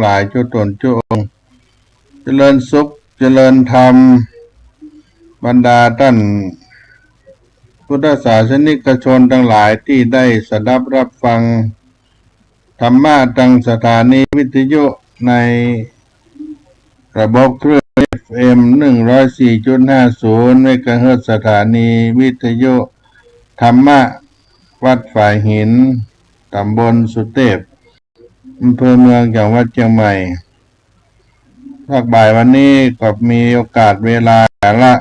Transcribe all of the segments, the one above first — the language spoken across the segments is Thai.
หลายจุตนจุองค์เจริญสุขเจริญธรรมบรรดาท่านพุทธศาสนิกชนทั้งหลายที่ได้สดับรับฟังธรรมะทางสถานีวิทยุในระบบเครื่อง FM 104.50 เมกะเฮิรตซ์สถานีวิทยุธรรมะวัดฝ่ายหินตำบลสุเทพอำเภอเมืองจังหวัดเชียงใหม่ภาคบ่ายวันนี้ก็มีโอกาสเวลาละ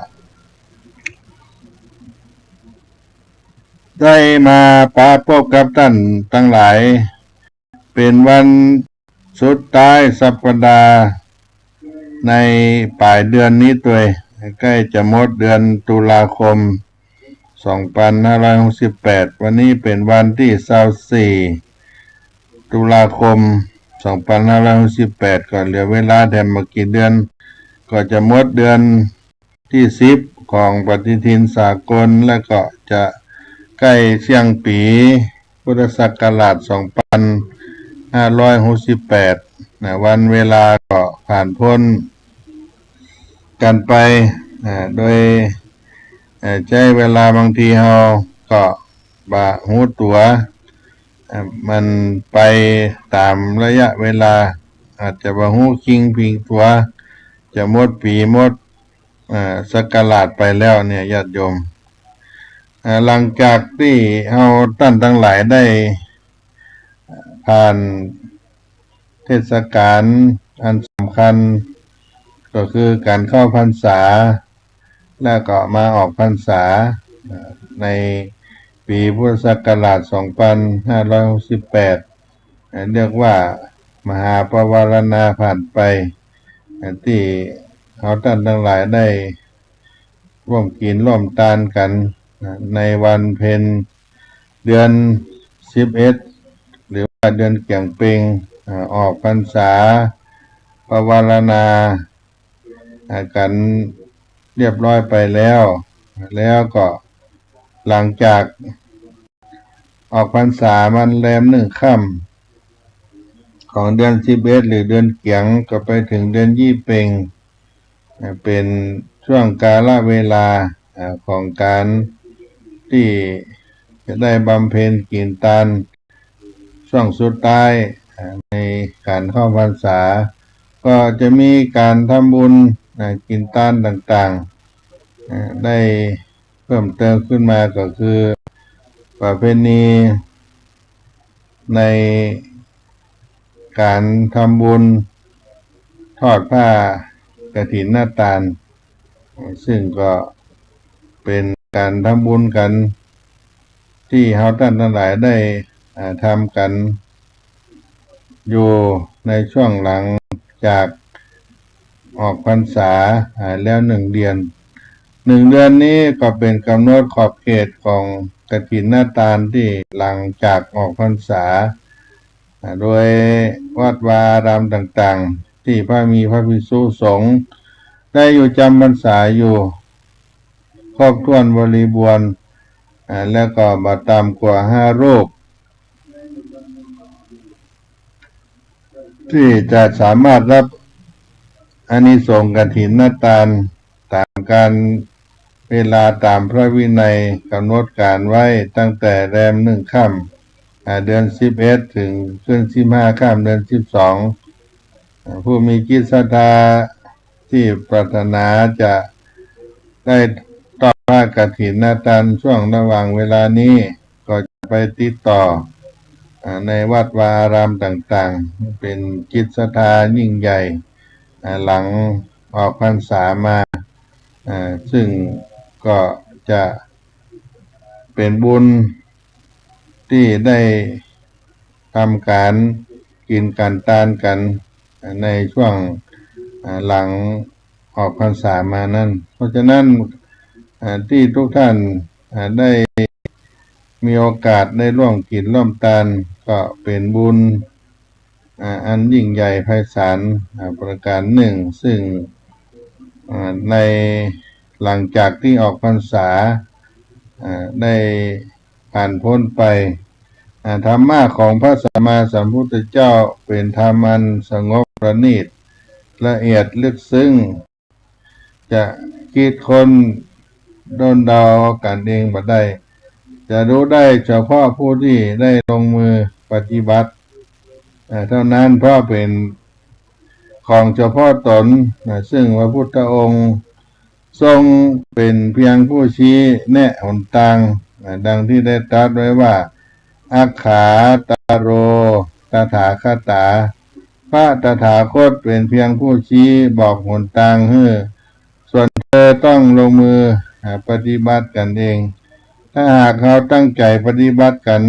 ได้มาพบกับท่านทั้งหลายเป็นวันสุดท้ายสัปดาห์ในปลายเดือนนี้ตัวใกล้จะหมดเดือนตุลาคม2568วันนี้เป็นวันที่24ตุลาคม2568ก็เหลือเวลาแถมมากี่เดือนก็จะหมดเดือนที่10ของปฏิทินสากลและก็จะใกล้เชียงปีพุทธศักราช2568วันเวลาก็ผ่านพ้นกันไปโดยใช้เวลาบางทีเราก็บะหูตัวมันไปตามระยะเวลาอาจจะบะหูคิงพิงตัวจะหมดปีหมดศักราชไปแล้วเนี่ยญาติโยมหลังจากที่เราท่านทั้งหลายได้ผ่านเทศกาลอันสำคัญก็คือการเข้าพรรษาแล้วก็มาออกพรรษาในปีพุทธศักราช2568เรียกว่ามหาปวารณาผ่านไปที่เราท่านทั้งหลายได้ร่วมกินร่วมทานกันในวันเพ็ญเดือน11หรือว่าเดือนเกี่ยงเพ็งออกพรรษาปวารณากันเรียบร้อยไปแล้วก็หลังจากออกพรรษามันแรม1 ค่ำของเดือน11หรือเดือนเกี่ยงก็ไปถึงเดือนยี่เพ็งเป็นช่วงกาลเวลาของการที่จะได้บำเพ็ญกินทานช่วงสุดท้ายในการเข้าพรรษาก็จะมีการทำบุญกินทานต่างๆได้เพิ่มเติมขึ้นมาก็คือประเพณีในการทำบุญทอดผ้ากฐินนาฏานซึ่งก็เป็นการทำบุญกันที่เราท่านทั้งหลายได้ทำกันอยู่ในช่วงหลังจากออกพรรษาแล้ว1 เดือนนี้ก็เป็นกำหนดขอบเขตของกฐินนาฏานที่หลังจากออกพรรษาโดยวัดวาอารามต่างๆที่พระมีพระภิกษุสงฆ์ได้อยู่จำพรรษาอยู่ครบถ้วนบริบูรณ์แล้วก็บ่ต่ำกว่า5 รูปที่จะสามารถรับอานิสงส์กฐินนาฏานตามการเวลาตามพระวินัยกำหนดการไว้ตั้งแต่แรม1 ค่ำเดือน11ถึงขึ้น15 ค่ำเดือน12ผู้มีจิตศรัทธาที่ปรารถนาจะได้ต่อผ้ากฐินนาฏานช่วงระหว่างเวลานี้ก็จะไปติดต่อในวัดวาอารามต่างๆเป็นจิตศรัทธายิ่งใหญ่หลังออกพรรษามาซึ่งก็จะเป็นบุญที่ได้ทำการกินกันทานกันในช่วงหลังออกพรรษามานั้นเพราะฉะนั้นที่ทุกท่านได้มีโอกาสได้ร่วมกินร่วมทานก็เป็นบุญอันยิ่งใหญ่ไพศาลประการหนึ่งซึ่งในหลังจากที่ออกพรรษาได้ผ่านพ้นไปธรรมะของพระสัมมาสัมพุทธเจ้าเป็นธรรมอันสงบ ประณีตละเอียดลึกซึ้งจะคิดคนโดนเดากันเองบ่ได้จะรู้ได้เฉพาะผู้ที่ได้ลงมือปฏิบัติเท่านั้นเพราะเป็นของเฉพาะตนซึ่งพระพุทธองค์ทรงเป็นเพียงผู้ชี้แนะหนทางดังที่ได้ตรัสไว้ว่าอัคขาตโรตถาคตาพระตถาคตเป็นเพียงผู้ชี้บอกหนทางให้ส่วนเธอต้องลงมือปฏิบัติกันเองถ้าหากเขาตั้งใจปฏิบัติกัน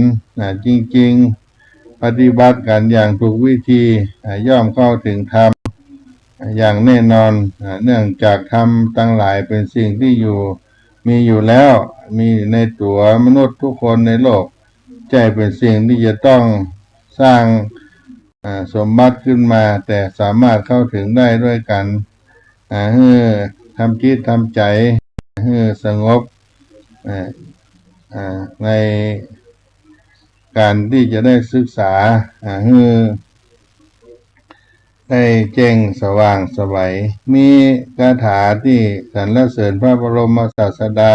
จริงๆปฏิบัติกันอย่างถูกวิธีย่อมเข้าถึงธรรมอย่างแน่นอนเนื่องจากธรรมทั้งหลายเป็นสิ่งที่มีอยู่แล้วมีในตัวมนุษย์ทุกคนในโลกใจเป็นสิ่งที่จะต้องสร้างสมบัติขึ้นมาแต่สามารถเข้าถึงได้ด้วยกันให้ทำจิตทำใจให้สงบในการที่จะได้ศึกษาให้ได้แจ้งสว่างไสวมีคาถาที่สรรเสริญพระบรมศาสดา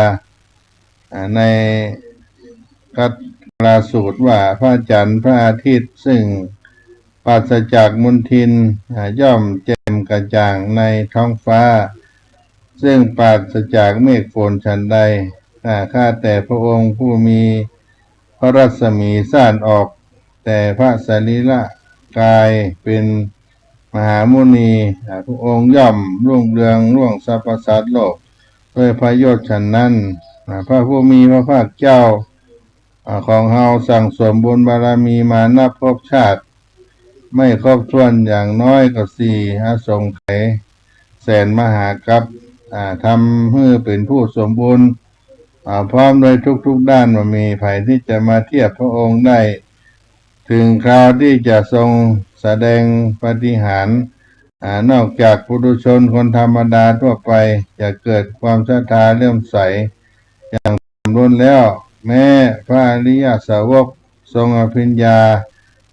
ในกัตลาสูตรว่าพระจันทร์พระอาทิตย์ซึ่งปราศจากมลทินย่อมแจ่มกระจ่างในท้องฟ้าซึ่งปราศจากเมฆฝนฉันใดข้าแต่พระองค์ผู้มีพระรัศมีส่านออกแต่พระสรีระกายเป็นมหามุนีพระองค์ย่อมรุ่งเรืองร่วงสรรพสัตว์โลกด้วยพระยศฉันนั้นพระผู้มีพระภาคเจ้าของเฮาสั่งสมบุญบารมีมานับพบชาติไม่ครบถ้วนอย่างน้อยก็4 อสงไขยแสนมหากัปทำให้เป็นผู้สมบูรณ์พร้อมโดยทุกด้านว่ามีไผที่จะมาเทียบพระองค์ได้ถึงคราวที่จะทรงแสดงปาฏิหาริย์นอกจากปุถุชนคนธรรมดาทั่วไปจะเกิดความศรัทธาเลื่อมใสอย่างล้นแล้วแม้พระอริยสาวกทรงอภิญญา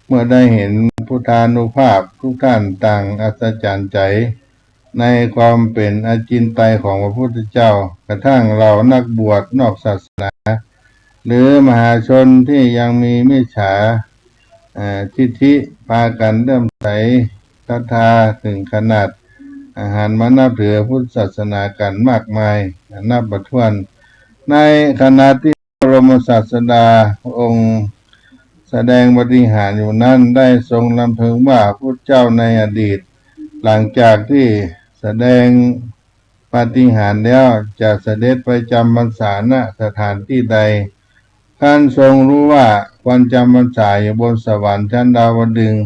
เมื่อได้เห็นพุทธานุภาพทุกท่านต่างอัศจรรย์ใจในความเป็นอจินไตยของพระพุทธเจ้ากระทั่งเรานักบวชนอกศาสนาหรือมหาชนที่ยังมีมิจฉาทิฏฐิพากันเริ่มใสศรัทธาถึงขนาดหันมานับถือพุทธศาสนากันมากมายนับบ่ถ้วนในขณะที่พระบรมศาสดาองค์แสดงปาฏิหาริย์อยู่นั้นได้ทรงลำพึงว่าพุทธเจ้าในอดีตหลังจากที่แสดงปาฏิหาริย์แล้วจะเสด็จไปจำพรรษาณสถานที่ใดท่านทรงรู้ว่าควรจำพรรษาอยู่บนสวรรค์ชั้นดาวดึงส์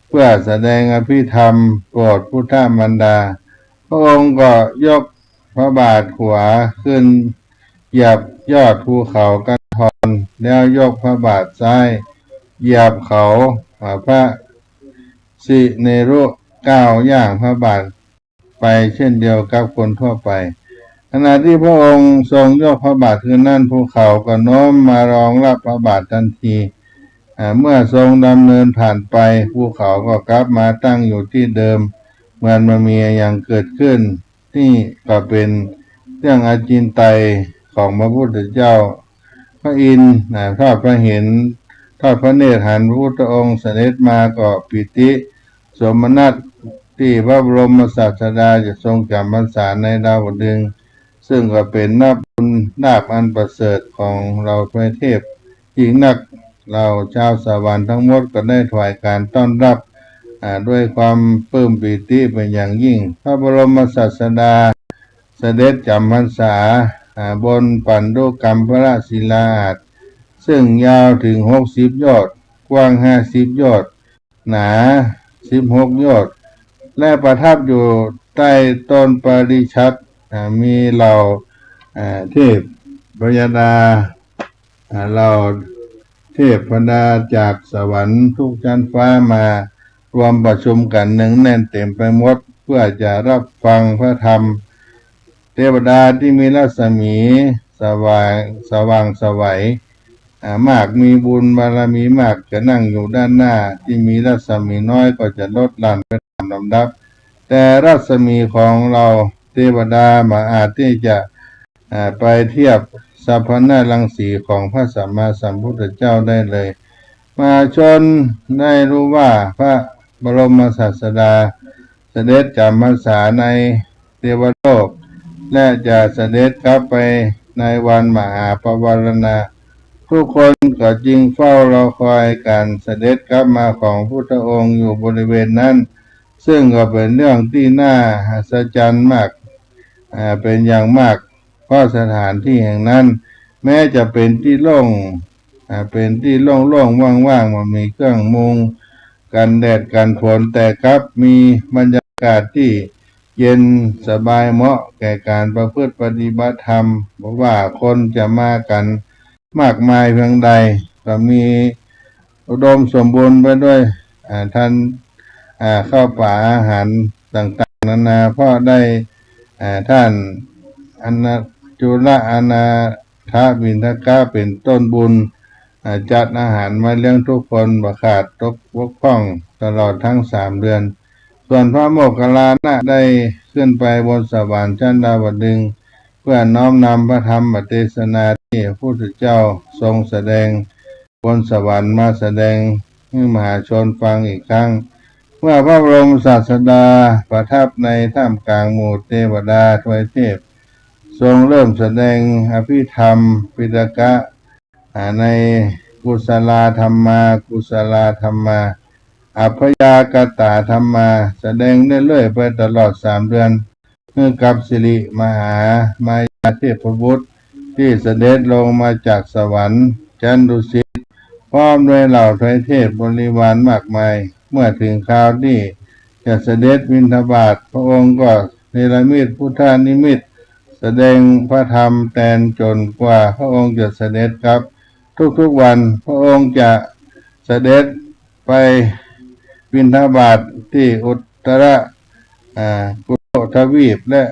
เพื่อแสดงอภิธรรมโปรดพุทธมารดาพระองค์ก็ยกพระบาทขวาขึ้นเหยียบยอดภูเขากันทรแล้วยกพระบาทซ้ายเหยียบเขาพระสิเนรุก้าวย่างพระบาทไปเช่นเดียวกับคนทั่วไปขณะที่พระองค์ทรงยกพระบาทขึ้นนั่นภูเขาก็โน้มมารองรับพระบาททันทีเมื่อทรงดำเนินผ่านไปภูเขาก็กลับมาตั้งอยู่ที่เดิมเหมือนมันมีอย่างเกิดขึ้นที่ก็เป็นเรื่องอจินไตยของพระพุทธเจ้าพระอินทร์ทอดพระเห็นทอดพระเนตรหันพระพุทธองค์เสด็จมาก็ปิติสมนัสที่พระบรมศาสดาจะทรงจำพรรษาในดาวดึงส์ซึ่งก็เป็นนับบุญนาบอันประเสริฐของเราทวยเทพยิ่งนักเราชาวสวรรค์ทั้งหมดก็ได้ถวายการต้อนรับด้วยความปลื้มปิติเป็นอย่างยิ่งพระบรมศาสดาเสด็จจำพรรษาบนปันดุกัมพระศิลาอาสน์ซึ่งยาวถึง60 โยชน์กว้าง50 โยชน์หนา16 โยชน์และประทับอยู่ใต้ต้นปาริชัตมีเหล่าเทพพยดาเหล่าเทพพดาจากสวรรค์ทุกชั้นฟ้ามารวมประชุมกันหนึ่งแน่นเต็มไปหมดเพื่อจะรับฟังพระธรรมเทวดาที่มีรัศมีสว่างไสวมากมีบุญบารมีมากจะนั่งอยู่ด้านหน้าที่มีรัศมีน้อยก็จะลดหลั่นไปตาม ลำดับแต่รัศมีของเราเทวดามาอาจที่จะไปเทียบสัพพนารังสีของพระสัมมาสัมพุทธเจ้าได้เลยมาชนได้รู้ว่าพระบรมศาสดาเสด็จจำพรรษาในเทวโลกและจะเสด็จกลับไปในวันมหาปวารณาทุกคนก็จึงเฝ้ารอคอยการเสด็จกลับมาของพุทธองค์อยู่บริเวณนั้นซึ่งก็เป็นเรื่องที่น่าอัศจรรย์มากเป็นอย่างมากเพราะสถานที่แห่งนั้นแม้จะเป็นที่โล่งเป็นที่โล่งๆว่างๆมันมีเครื่องมุงกันแดดกันฝนแต่ครับมีบรรยากาศที่เย็นสบายเหมาะแก่การประพฤติปฏิบัติธรรมเพราะว่าคนจะมากันมากมายเพียงใดก็มีอุดมสมบูรณ์ไปด้วยท่านข้าวป่าอาหารต่างๆนานาเพราะได้ท่านจุลอนาถบิณฑกะเป็นต้นบุญจัดอาหารมาเลี้ยงทุกคนบ่ขาดตกบกพร่องตลอดทั้ง3 เดือนส่วนพระโมคคัลลานะได้ขึ้นไปบนสวรรค์ชั้นดาวดึงส์เพื่อน้อมนำพระธรรมเทศนาที่พระพุทธเจ้าทรงแสดงบนสวรรค์มาแสดงให้มหาชนฟังอีกครั้งเมื่อพระบรมศาสดาประทับในท่ามกลางหมู่เทวดาทวยเทพทรงเริ่มแสดงอภิธรรมปิฎกะในกุศลธรรมากุศลธรรมาอัพยากตาธรรมาแสดงเรื่อยๆไปตลอด3 เดือนเมื่อกับสิริมหามายาเทพบุตรที่เสด็จลงมาจากสวรรค์ชั้นดุสิตพร้อมด้วยเหล่าทวยเทพบริวารมากมายเมื่อถึงคราวที่จะเสด็จบิณฑบาตพระองค์ก็เนรมิตพุทธานิมิตแสดงพระธรรมแทนจนกว่าพระองค์จะเสด็จครับทุกๆวันพระองค์จะเสด็จไปบิณฑบาตที่อุตรกุโลทวีปและ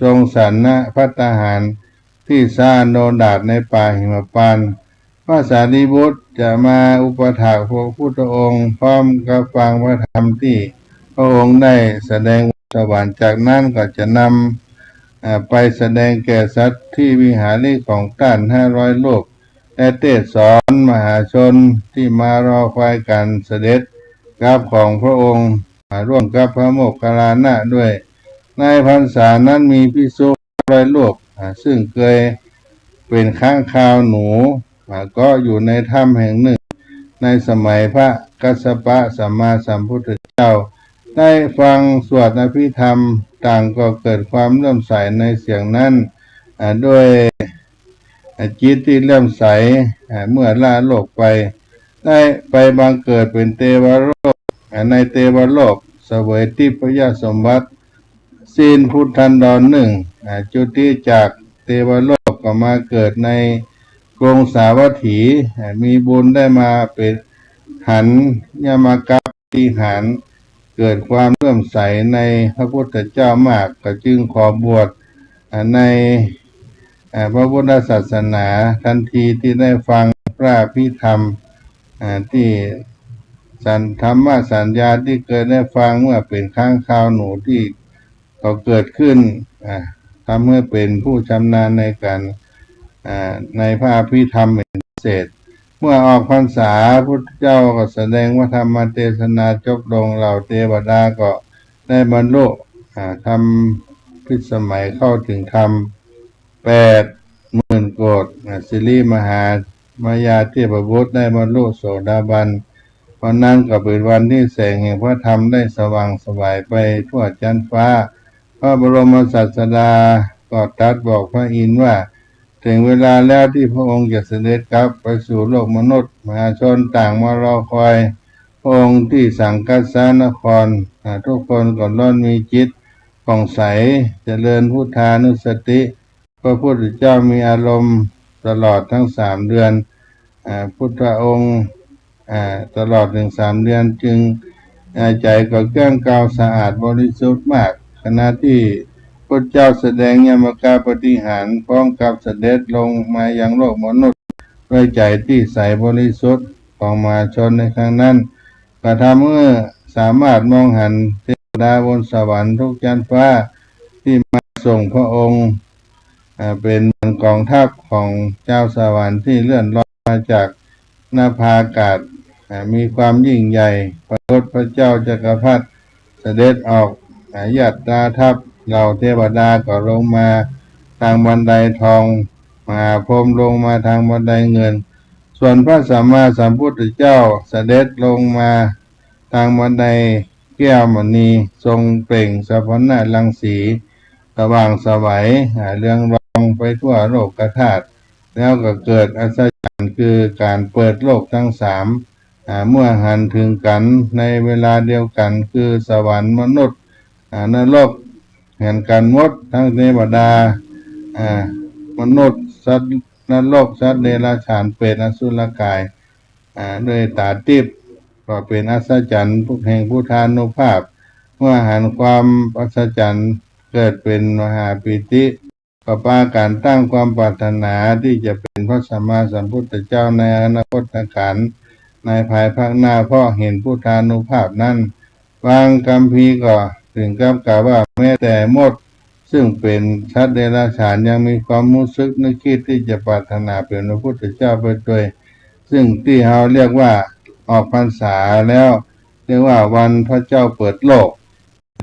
ทรงสันนะภัตตาหารที่ซาโนดาตในป่าหิมพานต์พระสารีบุตรจะมาอุปถากพระพุทธองค์พร้อมกับฟังพระธรรมที่พระองค์ได้แสดงสวรรค์จากนั้นก็จะนำไปแสดงแก่สัตว์ที่วิหาริของท่าน500 รูปและเทศสอนมหาชนที่มารอคอยการเสด็จกลับของพระองค์ร่วมกับพระโมคคัลลานะด้วยในพรรษานั้นมีภิกษุ500 รูปซึ่งเคยเป็นค้างคาวหนูก็อยู่ในถ้ำแห่งหนึ่งในสมัยพระกัสสปะสัมมาสัมพุทธเจ้าได้ฟังสวดอภิธรรมต่างก็เกิดความเลื่อมใสในเสียงนั้นด้วยจิตที่เลื่อมใสเมื่อละโลกไปได้ไปบังเกิดเป็นเทวโลกในเทวโลกเสวยทิพยสมบัติศีลพุทธันดรจุติจากเทวโลกก็มาเกิดในกรุงสาวัตถีมีบุญได้มาเป็นหันยมกัปปิหันเกิดความเลื่อมใสในพระพุทธเจ้ามากก็จึงขอบวชในพระพุทธศาสนาทันทีที่ได้ฟังพระอภิธรรมที่ธรรมสัญญาที่เคยได้ฟังเมื่อเป็นค้างคาวหนูที่ก็เกิดขึ้นทำให้เป็นผู้ชำนาญในการในพระอภิธรรมเป็นพิเศษเมื่อออกพรรษาพุทธเจ้าก็แสดงว่าธรรมเทศนาจบลงเหล่าเทวดาก็ได้บรรลุทำพิสมัยเข้าถึงธรรม80,000 โกฏสิริมายาเทพบุตรได้บรรลุโสดาบันวันนั้นก็เป็นวันที่แสงแห่งพระธรรมได้สว่างไสวไปทั่วชั้นฟ้าพระบรมศาสดาก็ตรัสบอกพระอินทร์ว่าถึงเวลาแล้วที่พระองค์จะเสด็จกลับไปสู่โลกมนุษย์มหาชนต่างมารอคอยพระองค์ที่สังกัสสานครทุกคนก็ล้วนมีจิตผ่องใสเจริญพุทธานุสติพระพุทธเจ้ามีอารมณ์ตลอดทั้ง3 เดือนพุทธองค์ตลอดถึง3 เดือนจึงใจก็แก้งกาวสะอาดบริสุทธิ์มากขณะที่พระเจ้าแสดงยมกาปฏิหารพร้อมกับเสด็จลงมายังโลกมนุษย์ด้วยใจที่ใสบริสุทธิ์ของมหาชนในครั้งนั้นกระทำเมื่อสามารถมองเห็นเท ดาบนสวรรค์ทุกชั้นฟ้าที่มาส่งพระองค์เป็นกองทัพของเจ้าสวรรค์ที่เลื่อนลอยมาจากนภาอากาศมีความยิ่งใหญ่พระพุทธเจ้าจักรพรรดิเสด็จออกยัตราทัพเหล่าเทวดาก็ลงมาทางบันไดทองมหาพรหมลงมาทางบันไดเงินส่วนพระสัมมาสัมพุทธเจ้าเสด็จลงมาทางบันไดแก้วมณีทรงเปล่งสะพนรังสีสว่างไสวเรืองรองไปทั่วโลกธาตุแล้วก็เกิดอัศจรรย์คือการเปิดโลกทั้งสามเมื่อหันถึงกันในเวลาเดียวกันคือสวรรค์มนุษย์นรกเห็นกันหมดทั้งเทวดามนุษย์สัตว์นรกสัตว์เดรัจฉานเปรตอสุรกายด้วยตาทิพย์ก็เป็นอัศจรรย์แห่งพุทธานุภาพเมื่อหันความอัศจรรย์เกิดเป็นมหาปิติก็ปาการตั้งความปรารถนาที่จะเป็นพระสัมมาสัมพุทธเจ้าในอนาคตการในภายภาคหน้าเพราะเห็นพุทธานุภาพนั้นบางคัมภีร์ก็ถึงกับกล่าวว่าแม้แต่มดซึ่งเป็นสัตว์เดรัจฉานยังมีความรู้สึกนึกคิดที่จะปรารถนาเป็นพระพุทธเจ้าไปด้วยซึ่งที่เราเรียกว่าออกพรรษาแล้วเรียกว่าวันพระเจ้าเปิดโลก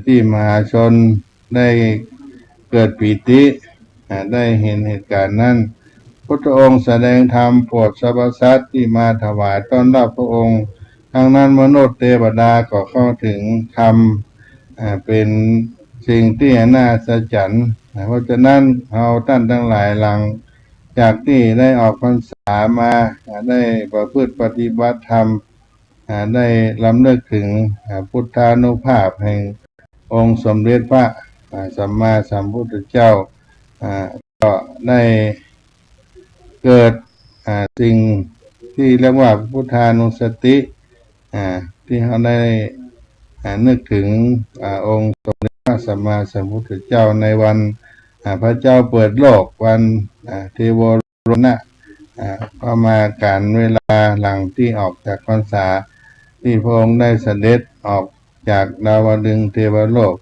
ที่มหาชนได้เกิดปีติได้เห็นเหตุการณ์นั้นพุทธองค์แสดงธรรมโปรดสรรพสัตว์ที่มาถวายต้อนรับพระองค์ทั้งนั้นมนุษย์เทวดาก็เข้าถึงธรรมเป็นสิ่งที่น่าอัศจรรย์เพราะฉะนั้นเราท่านทั้งหลายหลังจากที่ได้ออกพรรษามาได้ประพฤติปฏิบัติธรรมได้รำลึกถึงพุทธานุภาพแห่งองค์สมเด็จพระสัมมาสัมพุทธเจ้าก็ได้เกิดสิ่งที่เรียกว่าพุทธานุสติที่เขาได้นึกถึงองค์สมเด็จพระสัมมาสัมพุทธเจ้าในวันพระเจ้าเปิดโลกวันเทโวโรนะก็มาการเวลาหลังที่ออกจากพรรษาที่พระองค์ได้เสด็จออกจากดาวดึงส์เทวโลก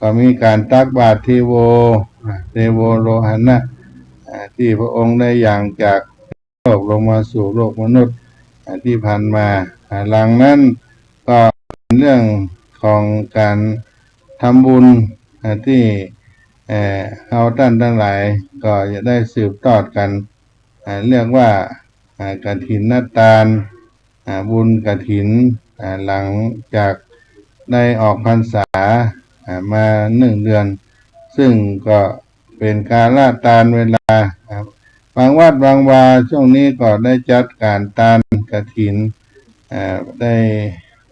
ก็มีการตักบาตรเทโวโลหณะที่พระองค์ได้อย่างจากโลกลงมาสู่โลกมนุษย์ที่ผ่านมาหลังนั้นก็เป็นเรื่องของการทำบุญที่เราท่านทั้งหลายก็จะได้สืบทอดกันเรียกว่ากฐินทานบุญกฐินหลังจากได้ออกพรรษามา1 เดือนซึ่งก็เป็นการละทานเวลาบางวัดบางวาช่วงนี้ก็ได้จัดการทานกฐินได้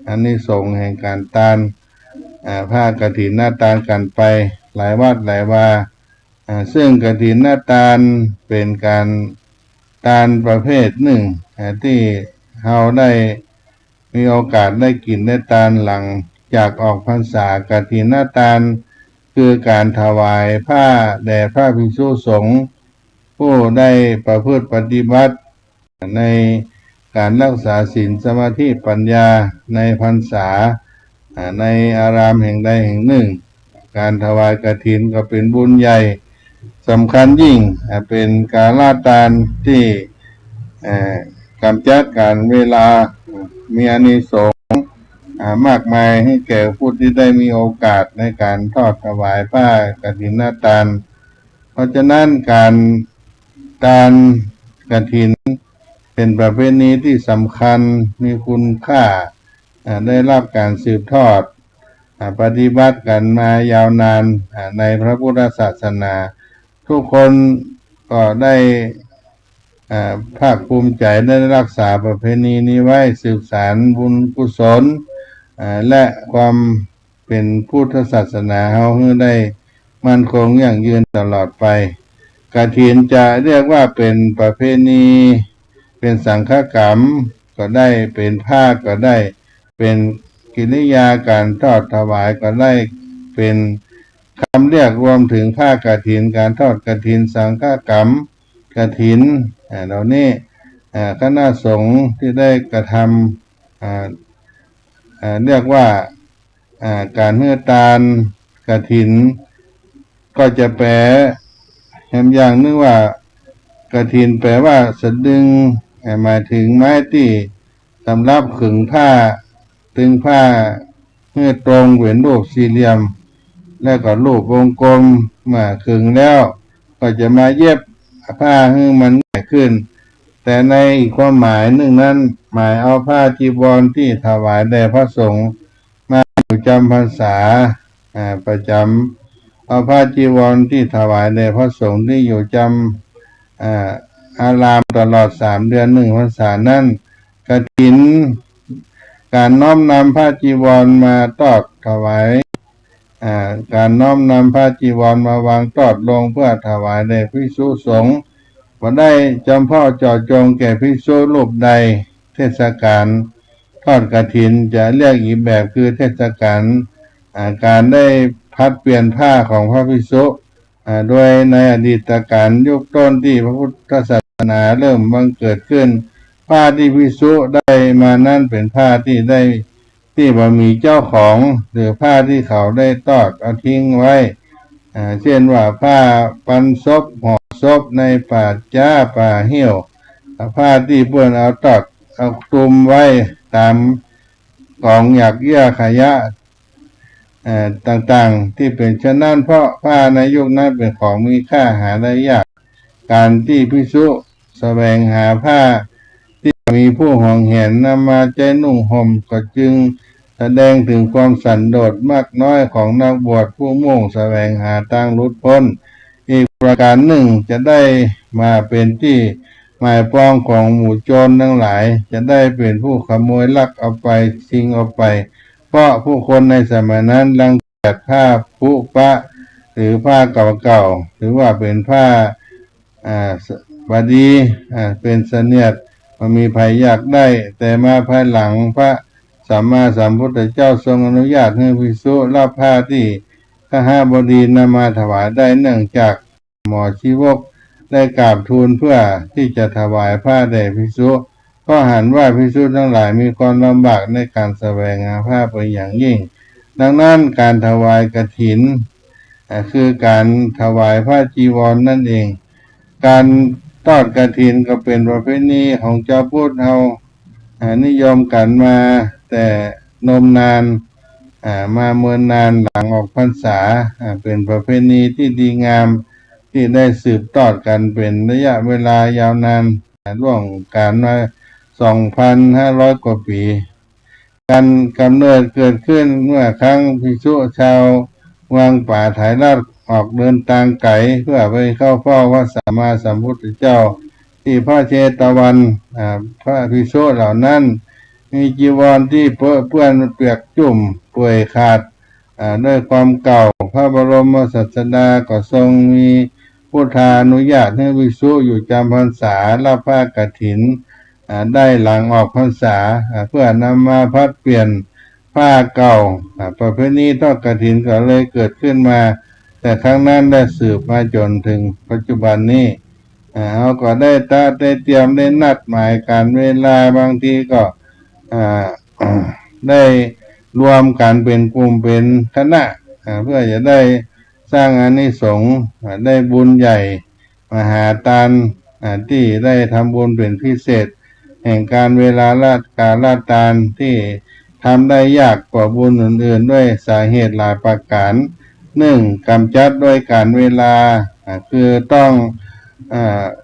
อานิสงส์แห่งการทานผ้ากฐินทานกันไปหลายวัดหลายวาซึ่งกฐินทานเป็นการทานประเภทหนึ่งที่เราได้มีโอกาสได้กินได้ทานหลังจากออกพรรษากฐินทานคือการถวายผ้าแด่พระภิกษุสงฆ์ผู้ได้ประพฤติปฏิบัติในการรักษาศีลสมาธิปัญญาในพรรษาในอารามแห่งใดแห่งหนึ่งการถวายกฐินก็เป็นบุญใหญ่สำคัญยิ่งเป็นการละทานที่กำจัดการเวลามีอานิสงส์มากมายให้แก่ผู้ที่ได้มีโอกาสในการทอดถวายผ้ากฐินทานเพราะฉะนั้นการทานกฐินเป็นประเพณีที่สำคัญมีคุณค่าได้รับการสืบทอดปฏิบัติกันมายาวนานในพระพุทธศาสนาทุกคนก็ได้ภาคภูมิใจได้รักษาประเพณีนี้ไว้สืบสานบุญกุศลและความเป็นพุทธศาสนาเฮาให้ได้มั่นคงยั่งยืนตลอดไปกฐินจะเรียกว่าเป็นประเพณีเป็นสังฆกรรมก็ได้เป็นผ้าก็ได้เป็นกิริยาการทอดถวายก็ได้เป็นคำเรียกรวมถึงผ้ากฐินการทอดกฐินสังฆกรรมกฐินเหล่านี้คณะสงฆ์ที่ได้กระทำเรียกว่า การเฮือตาลกฐินก็จะแปลแหมอย่างนึงว่ากฐินแปลว่าสะดึงหมายถึงไม้ที่สำหรับขึงผ้าตึงผ้าเมื่อตรงเป็นรูปสี่เหลี่ยมแล้วก็รูปวงกลมมาขึงแล้วก็จะมาเย็บผ้าให้มันง่ายขึ้นแต่ในอีกความหมายหนึ่งนั้นหมายเอาผ้าจีวรที่ถวายแด่พระสงฆ์มาอยู่จำพรรษาประจำเอาผ้าจีวรที่ถวายแด่พระสงฆ์ที่อยู่จำอารามตลอด3 เดือน1 พรรษานั้นกฐินการน้อมนำผ้าจีวรมาตอดถวายการน้อมนำผ้าจีวรมาวางตอดลงเพื่อถวายแด่ภิกษุสงฆ์บ่ได้จำเพาะเจาะจงแก่ภิกษุรูปใดเทศกาลทอดกฐินจะเรียกอีกแบบคือเทศกาลการได้พัดเปลี่ยนผ้าของพระภิกษุโดยในอดีตการยุคต้นที่พระพุทธศาสนาเริ่มบังเกิดขึ้นผ้าที่ภิกษุได้มานั่นเป็นผ้าที่ได้ที่บ่มีเจ้าของหรือผ้าที่เขาได้ตอดเอาทิ้งไว้เช่นว่าผ้าปันศพห่อศพในป่าจ้าป่าเหี่ยวผ้าที่เพื่อนเอาตอดเอาคลุมไว้ตามกองหยักเยื่อขยะต่างๆที่เป็นเช่นนั้นเพราะผ้าในยุคนั้นเป็นของมีค่าหาได้ยากการที่ภิกษุแสวงหาผ้าที่มีผู้ห่วงเห็นนำมาใช้นุ่งห่มก็จึงแสดงถึงความสันโดษมากน้อยของนักบวชผู้มุ่งแสวงหาทางหลุดพ้นอีกประการหนึ่งจะได้มาเป็นที่หมายปองของหมู่โจรทั้งหลายจะได้เป็นผู้ขโมยลักเอาไปชิงเอาไปเพราะผู้คนในสมัยนั้นรังเกียจผ้าผุปะหรือผ้าเก่าๆหรือว่าเป็นผ้าบดีเป็นเสนียดมันมีภัยอยากได้แต่มาภายหลังพระสัมมาสัมพุทธเจ้าทรงอนุญาตให้ภิกษุรับผ้าที่ขหบดีนำมาถวายได้เนื่องจากหมอชีวกได้กราบทูลเพื่อที่จะถวายผ้าแด่ภิกษุก็หันว่าภิกษุทั้งหลายมีความลำบากในการแสวงหาผ้าเป็นอย่างยิ่งดังนั้นการถวายกฐินคือการถวายผ้าจีวร นั่นเองการทอดกฐินก็เป็นประเพณีของเจ้าพุทธเรานิยมกันมาแต่นมนานมาเมื่อนานหลังออกพรรษาเป็นประเพณีที่ดีงามที่ได้สืบทอดกันเป็นระยะเวลายาวนานล่วงการมา 2,500 กว่าปีการกำเนิดเกิดขึ้นเมื่อครั้งภิกษุชาววังป่าไถราชออกเดินทางไกลเพื่อไปเข้าเฝ้าพระสัมมาสัมพุทธเจ้าที่พระเชตวันพระภิกษุเหล่านั้นมีจีวรที่เปื้อนเปียกจุ่มเปื่อยขาดด้วยความเก่าพระบรมศาสดาก็ทรงมีพุทธานุญาตให้ภิกษุอยู่จำพรรษารับผ้ากฐินได้หลังออกพรรษาเพื่อนำมาพัดเปลี่ยนผ้าเก่าประเพณีทอดกฐินก็เลยเกิดขึ้นมาแต่ครั้งนั้นได้สืบมาจนถึงปัจจุบันนี้เขาก็ได้เตรียมได้นัดหมายการเวลาบางทีก็ได้รวมกันเป็นกลุ่มเป็นคณะเพื่อจะได้สร้างอานิสงส์ได้บุญใหญ่มหาทานที่ได้ทำบุญเป็นพิเศษแห่งการเวลาละทานที่ทำได้ยากกว่าบุญอื่นๆด้วยสาเหตุหลายประการ1. กำจัดด้วยการเวลาคือต้อง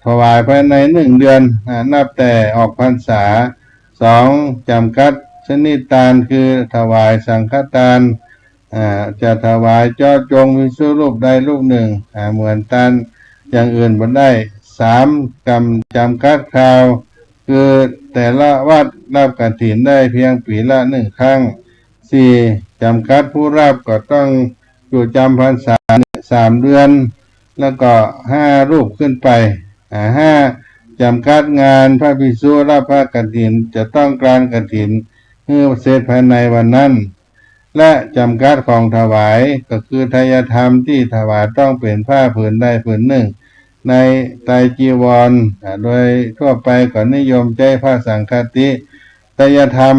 ถวายภายใน1 เดือนนับแต่ออกพรรษา 2. จำกัดชนิดทานคือถวายสังฆทานจะถวายเจาะจงภิกษุรูปใดรูปหนึ่งเหมือนทานอย่างอื่นบ่ได้ 3. จำกัดคราวคือแต่ละวัดรับกฐินได้เพียงปีละ1 ครั้ง 4. จำกัดผู้รับก็ต้องอยู่จำพรรษา3 เดือนแล้วก็5 รูปขึ้นไป5. จำกัดงานพระภิกษุรับผ้ากฐินจะต้องการกฐินเมื่อเสร็จภายในวันนั้นและจำกัดของถวายก็คือไทยธรรมที่ถวายต้องเป็นผ้าผืนใดผืนหนึ่งในไตรจีวรโดยทั่วไปก็นิยมใช้ผ้าสังฆติไตรธรรม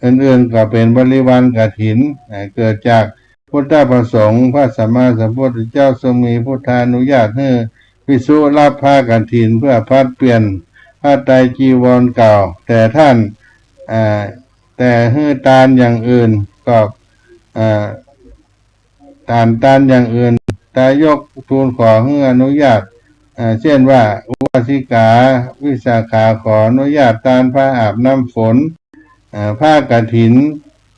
อื่นๆก็เป็นบริวารกฐินเกิดจากพุทธประสงค์พระสัมมาสัมพุทธเจ้าทรงมีพุทธานุญาตให้ภิกษุรับผ้ากฐินเพื่อพัดเปลี่ยนผ้าไตรจีวรเก่าแต่ท่านแต่ให้ทานอย่างอื่นก็ทานอย่างอื่นตายกทูลขอให้อนุญาตเช่นว่าอุบาสิกาวิสาขาขออนุญาตทานผ้าอาบน้ำฝนผ้ากฐิน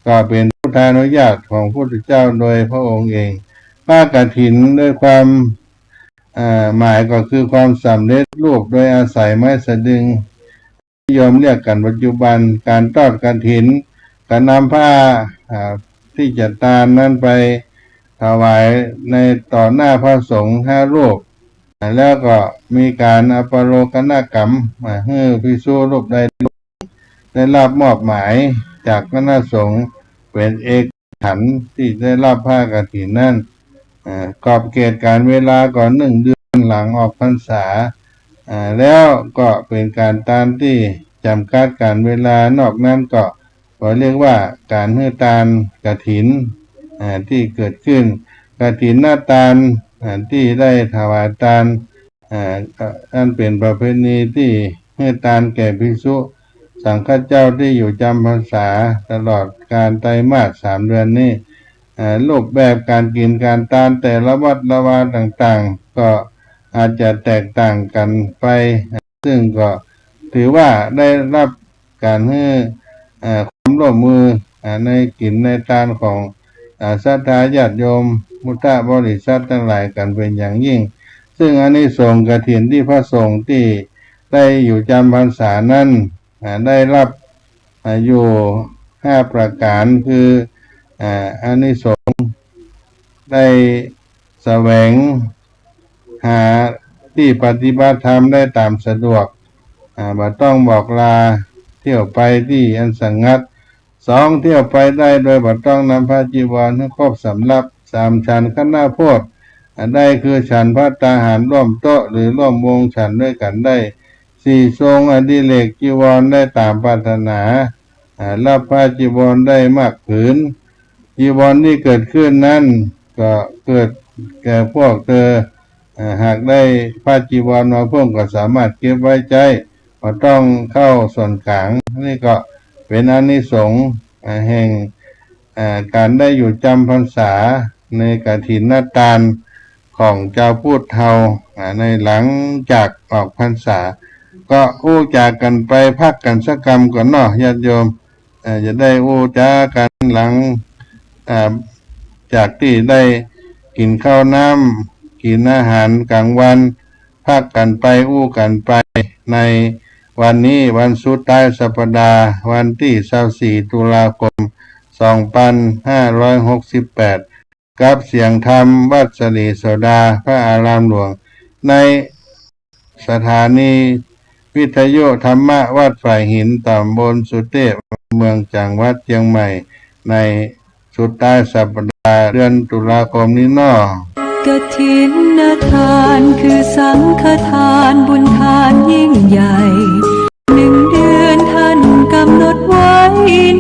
ก็เป็นพุทธานุญาตของพระพุทธเจ้าโดยพระองค์เองผ้ากฐินด้วยความหมายก็คือความสำเร็จรูปโดยอาศัยไม้สะดึงนิยมเรียกกันปัจจุบันการทอดกฐินการนำผ้าที่จะทานนั้นไปถวายในต่อหน้าพระสงฆ์5 รูปแล้วก็มีการอปโลกนกรรมให้ภิกษุรูปใดได้รับมอบหมายจากคณะสงฆ์เป็นเอกฉันท์ที่ได้รับผ้ากฐินนั้นกอบเกณฑ์การเวลาก่อน1 เดือนหลังออกพรรษาแล้วก็เป็นการทานที่จำกัดการเวลานอกนั้นก็เรียกว่าการให้ทานกฐินที่เกิดขึ้นกฐินหน้าทานที่ได้ถวายทานอันเป็นประเพณีที่ให้ทานแก่ภิกษุสังฆเจ้าที่อยู่จำพรรษาตลอดการไตรมาส3 เดือนนี้รูปแบบการกินการทานแต่ละวัดละวาต่างๆก็อาจจะแตกต่างกันไปซึ่งก็ถือว่าได้รับการให้ความร่วมมือในกินในทานของศรัทธาญาติโยมพุทธบริษัททั้งหลายกันเป็นอย่างยิ่งซึ่งอานิสงส์กฐินที่พระสงฆ์ที่ได้อยู่จำพรรษานั้นได้รับอยู่5 ประการคืออานิสงส์ได้แสวงหาที่ปฏิบัติธรรมได้ตามสะดวกบ่ต้องบอกลาเที่ยวไปที่อันสงัด2เที่ยวไปได้โดยบ่ต้องนำผ้าจีวรให้ครบสำรับ3ฉันคณโพธิได้คือฉันภัตตาหารร่วมโต๊ะหรือร่วมวงฉันด้วยกันได้4ทรงอดิเรกจีวรได้ตามปรารถนารับผ้าจีวรได้มากผืนจีวรที่เกิดขึ้นนั้นก็เกิดแก่พวกเธอหากได้ผ้าจีวรมาเพิ่มก็สามารถเก็บไว้ใจบ่ต้องเข้าส่วนกลางนี่ก็เป็นอานิสงส์แห่งการได้อยู่จำพรรษาในกฐินทานของเจ้าพูดเฒ่าในหลังจากออกพรรษาก็อู้จากกันไปพักกันสักกรรมก่อนเนาะญาติโยมจะได้อู้จากันหลังจากที่ได้กินข้าวน้ำกินอาหารกลางวันพักกันไปอู้กันไปในวันนี้วันสุดท้ายสัปดาห์วันที่24 ตุลาคม 2568กับเสียงธรรมวัดสลีโสดาพระอารามหลวงในสถานีวิทยุธรรมะวัดฝ่ายหินตำบลสุเทพเมืองจังหวัดเชียงใหม่ในสุดท้ายสัปดาห์เดือนตุลาคมนี้เนาะกฐินทานคือสังฆทานบุญทานยิ่งใหญ่1 เดือนท่านกำหนดไว้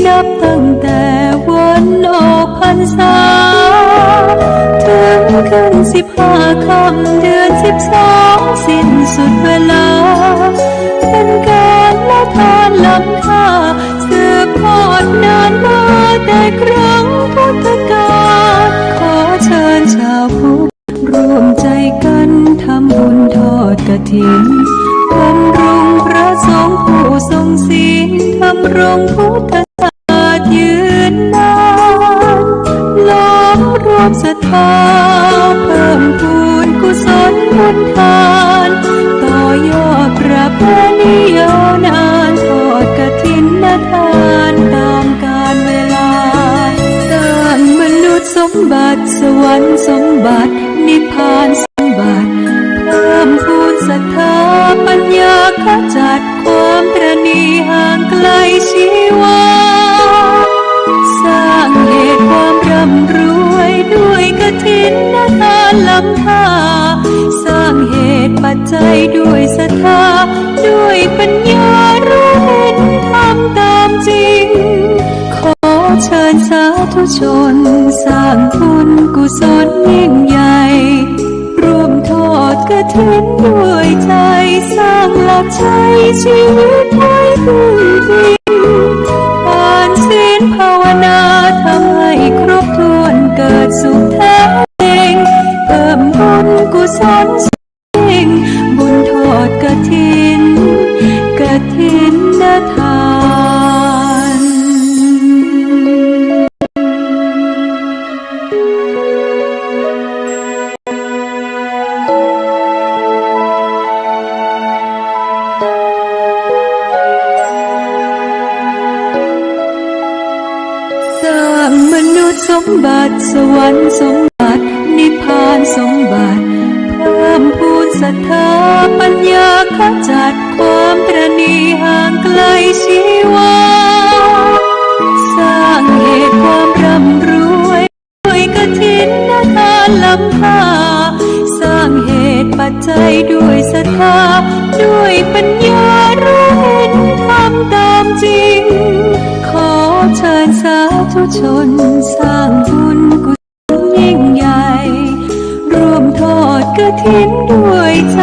นับตั้งแต่วันออกพรรษาถึงขึ้น15 ค่ำเดือน12สิ้นสุดเวลาเป็นการละทานล้ำค่าสืบทอดนานมาแต่ครั้งพุทธกาลขอเชิญชาวพุทธร่วมใจกันทำบุญทอดกฐินบำรุงพระสงฆ์ผู้ทรงศีลทำรงพุทธศาสนายืนนานล้อมรวมศรัทธาเพิ่มพูนกุศลบุญทานต่อยอดประเพณียาวนานทอดกฐินทานตามกาลเวลาสร้างมนุษย์สมบัติสวรรค์สมบัตินิพพานสมบัติเพิ่มพูนศรัทธาปัญญาขจัดความตระหนี่ห่างไกลชีวาสร้างเหตุความร่ำรวยด้วยกฐินทานล้ำค่าสร้างเหตุปัจจัยด้วยศรัทธาด้วยปัญญารู้เห็นธรรมตามจริงข ธุชนสร้างบุญกุศลยิ่งใหญ่ร่วมทอดกฐินด้วยใจสร้างหลักชัยชีวิตไว้พึ่งพิงผ่านศีลภาวนาทำให้ครบถ้วนเกิดสุขแท้จริงเพิ่มบุญกุศลสิ่งบุญทอดกฐินทาน สร้างมนุษย์สมบัติสวรรค์สมบัตินิพพานสมบัติเพิ่มพูนศรัทธาปัญญาขจัดความตรณีห่างไกลชีวาสร้างเหตุความร่ำรวยด้วยกฐินทานล้ำค่าสร้างเหตุปัจจัยด้วยศรัทธาด้วยปัญญารู้เห็นทำตามจริงขอเชิญสาธุชนสร้างบุญกุศลยิ่งใหญ่ร่วมทอดกฐินด้วยใจ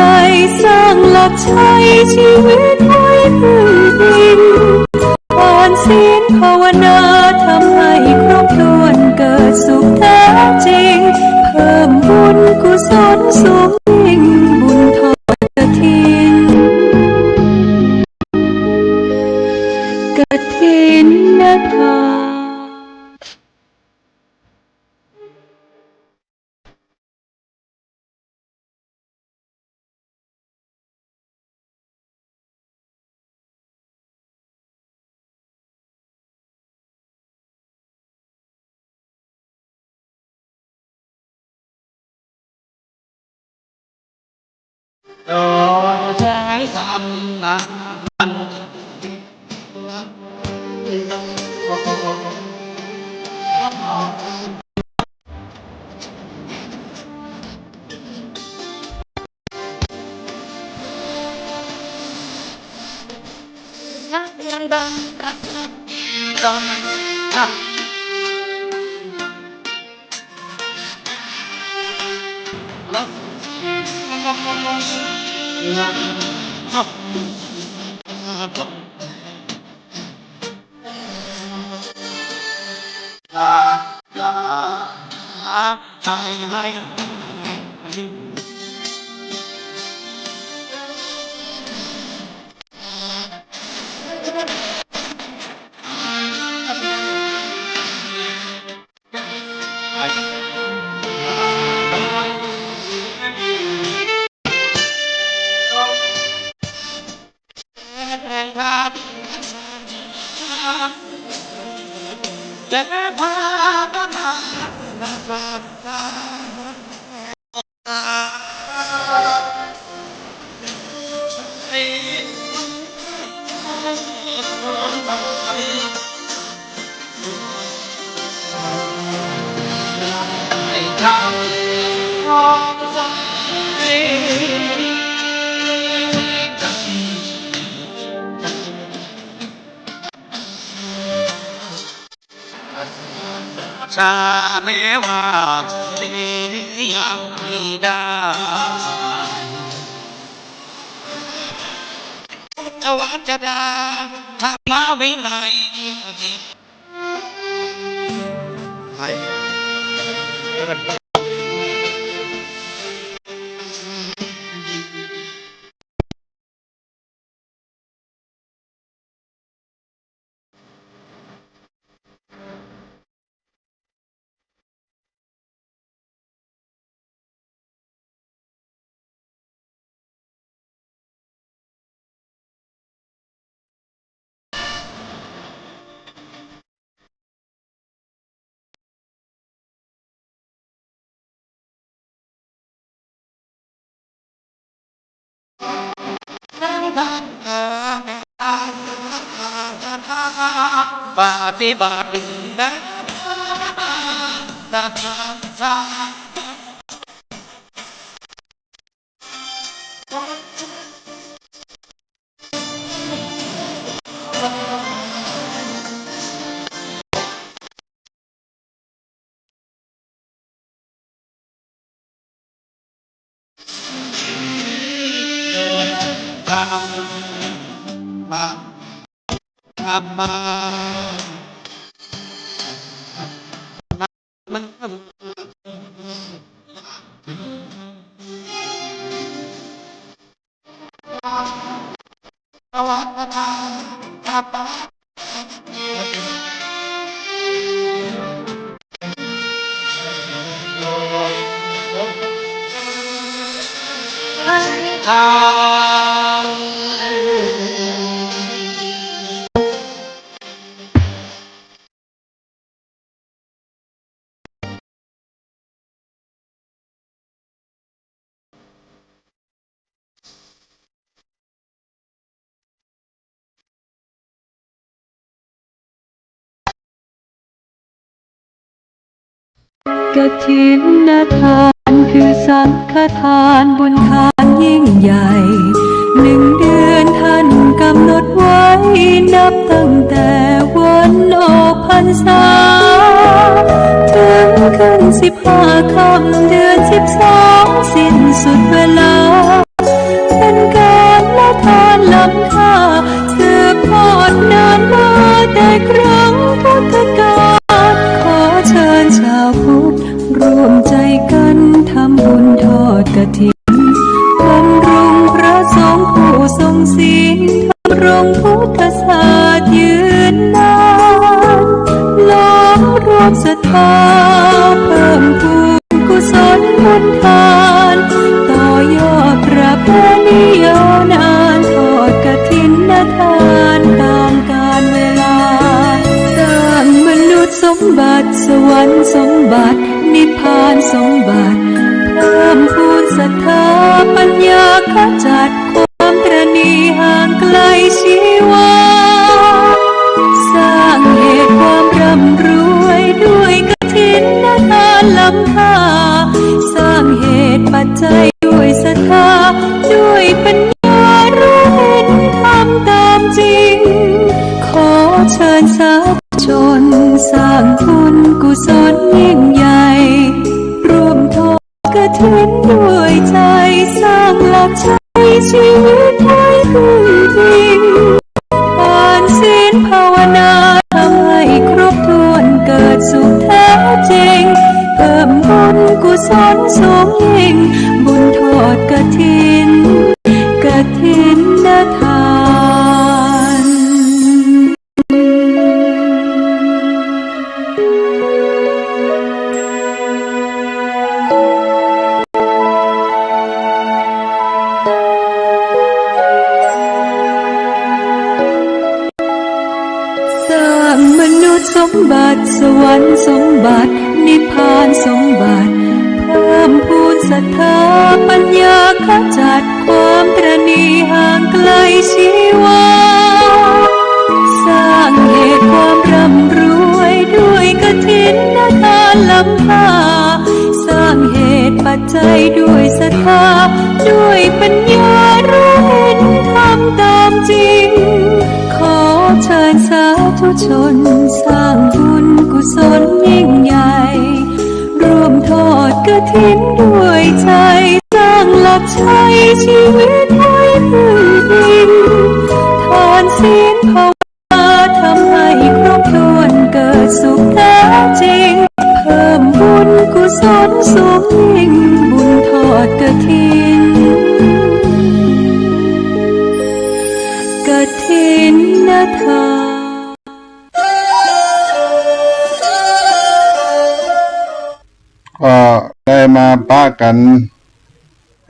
สร้างหลักชัยชีวิตไว้พึ่งพิงผ่านศีลภาวนาทำให้ครบถ้วนเกิดสุขแท้จริงเพิ่มบุญกุศลสูงยิ่งบุญทอดกฐินทานโดยใช้ทำงานยังดังกันตอนทำแล้วใจให้แต่พาทำชาเมวาสียังได้ทวัจดาธรรมวิไลปฏิบัตินะ มาทำมาทางกฐินทานคือสังฆทานบุญทานยิ่งใหญ่1 เดือนท่านกำหนดไว้นับตั้งแต่วันออกพรรษาถึงขึ้น15 ค่ำเดือน 12สิ้นสุดเวลาเป็นการละทานล้ำค่าสืบทอดนานมาแต่ครั้งพุทธกาลขอเชิญชาวพุทธร่วมใจกันทำบุญทอดกฐินบำรุงพระสงฆ์ผู้ทรงศีลทำรงพุทธศาสตร์ยืนนานล้อมรวมศรัทธาเพิ่มพูนกุศลบุญทานต่อยอดประเพณียาวนานทอดกฐินทานตามกาลเวลาสร้างมนุษย์สมบัติสวรรค์สมบัตินิพพานสมบัติเพิ่มพูนศรัทธาปัญญาขจัดความตระหนี่ห่างไกลชีวาสร้างเหตุความร่ำรวยด้วยกฐินทานล้ำค่าสร้างเหตุปัจจัยด้วยศรัทธาด้วยปัญญารู้เห็นทำตามจริงขอเชิญสาธุชนสร้างบุญกุศลยิ่งใหญ่ร่วมทอดกฐินด้วยใจสร้างหลักใจชีวิตให้พึ่งพิงทานศีลภาวนาทำให้ครบถ้วนเกิดสุขแท้จริงเพิ่มบุญกุศลสูงยิ่งบุญทอดกฐินทาน สมบัติสวรรค์สมบัตินิพพานสมบัติเพิ่มพูนศรัทธาปัญญาขจัดความตระหนี่ห่างไกลชีวาสร้างเหตุความร่ำรวยด้วยกฐินทานล้ำค่าสร้างเหตุปัจจัยด้วยศรัทธาด้วยปัญญารู้เห็นทำตามจริงขอเชิญสาธุชนสร้างบุญกุศลยิ่งใหญ่ร่วมทอดกฐินด้วยใจสร้างหลักชัยชีวิตให้พึ่งพิงทานศีลภาวนาทำให้ครบถ้วนเกิดสุขแท้จริงเพิ่มบุญกุศลสูงยิ่งบุญทอดกฐินกฐินทานก็ได้มาปะกัน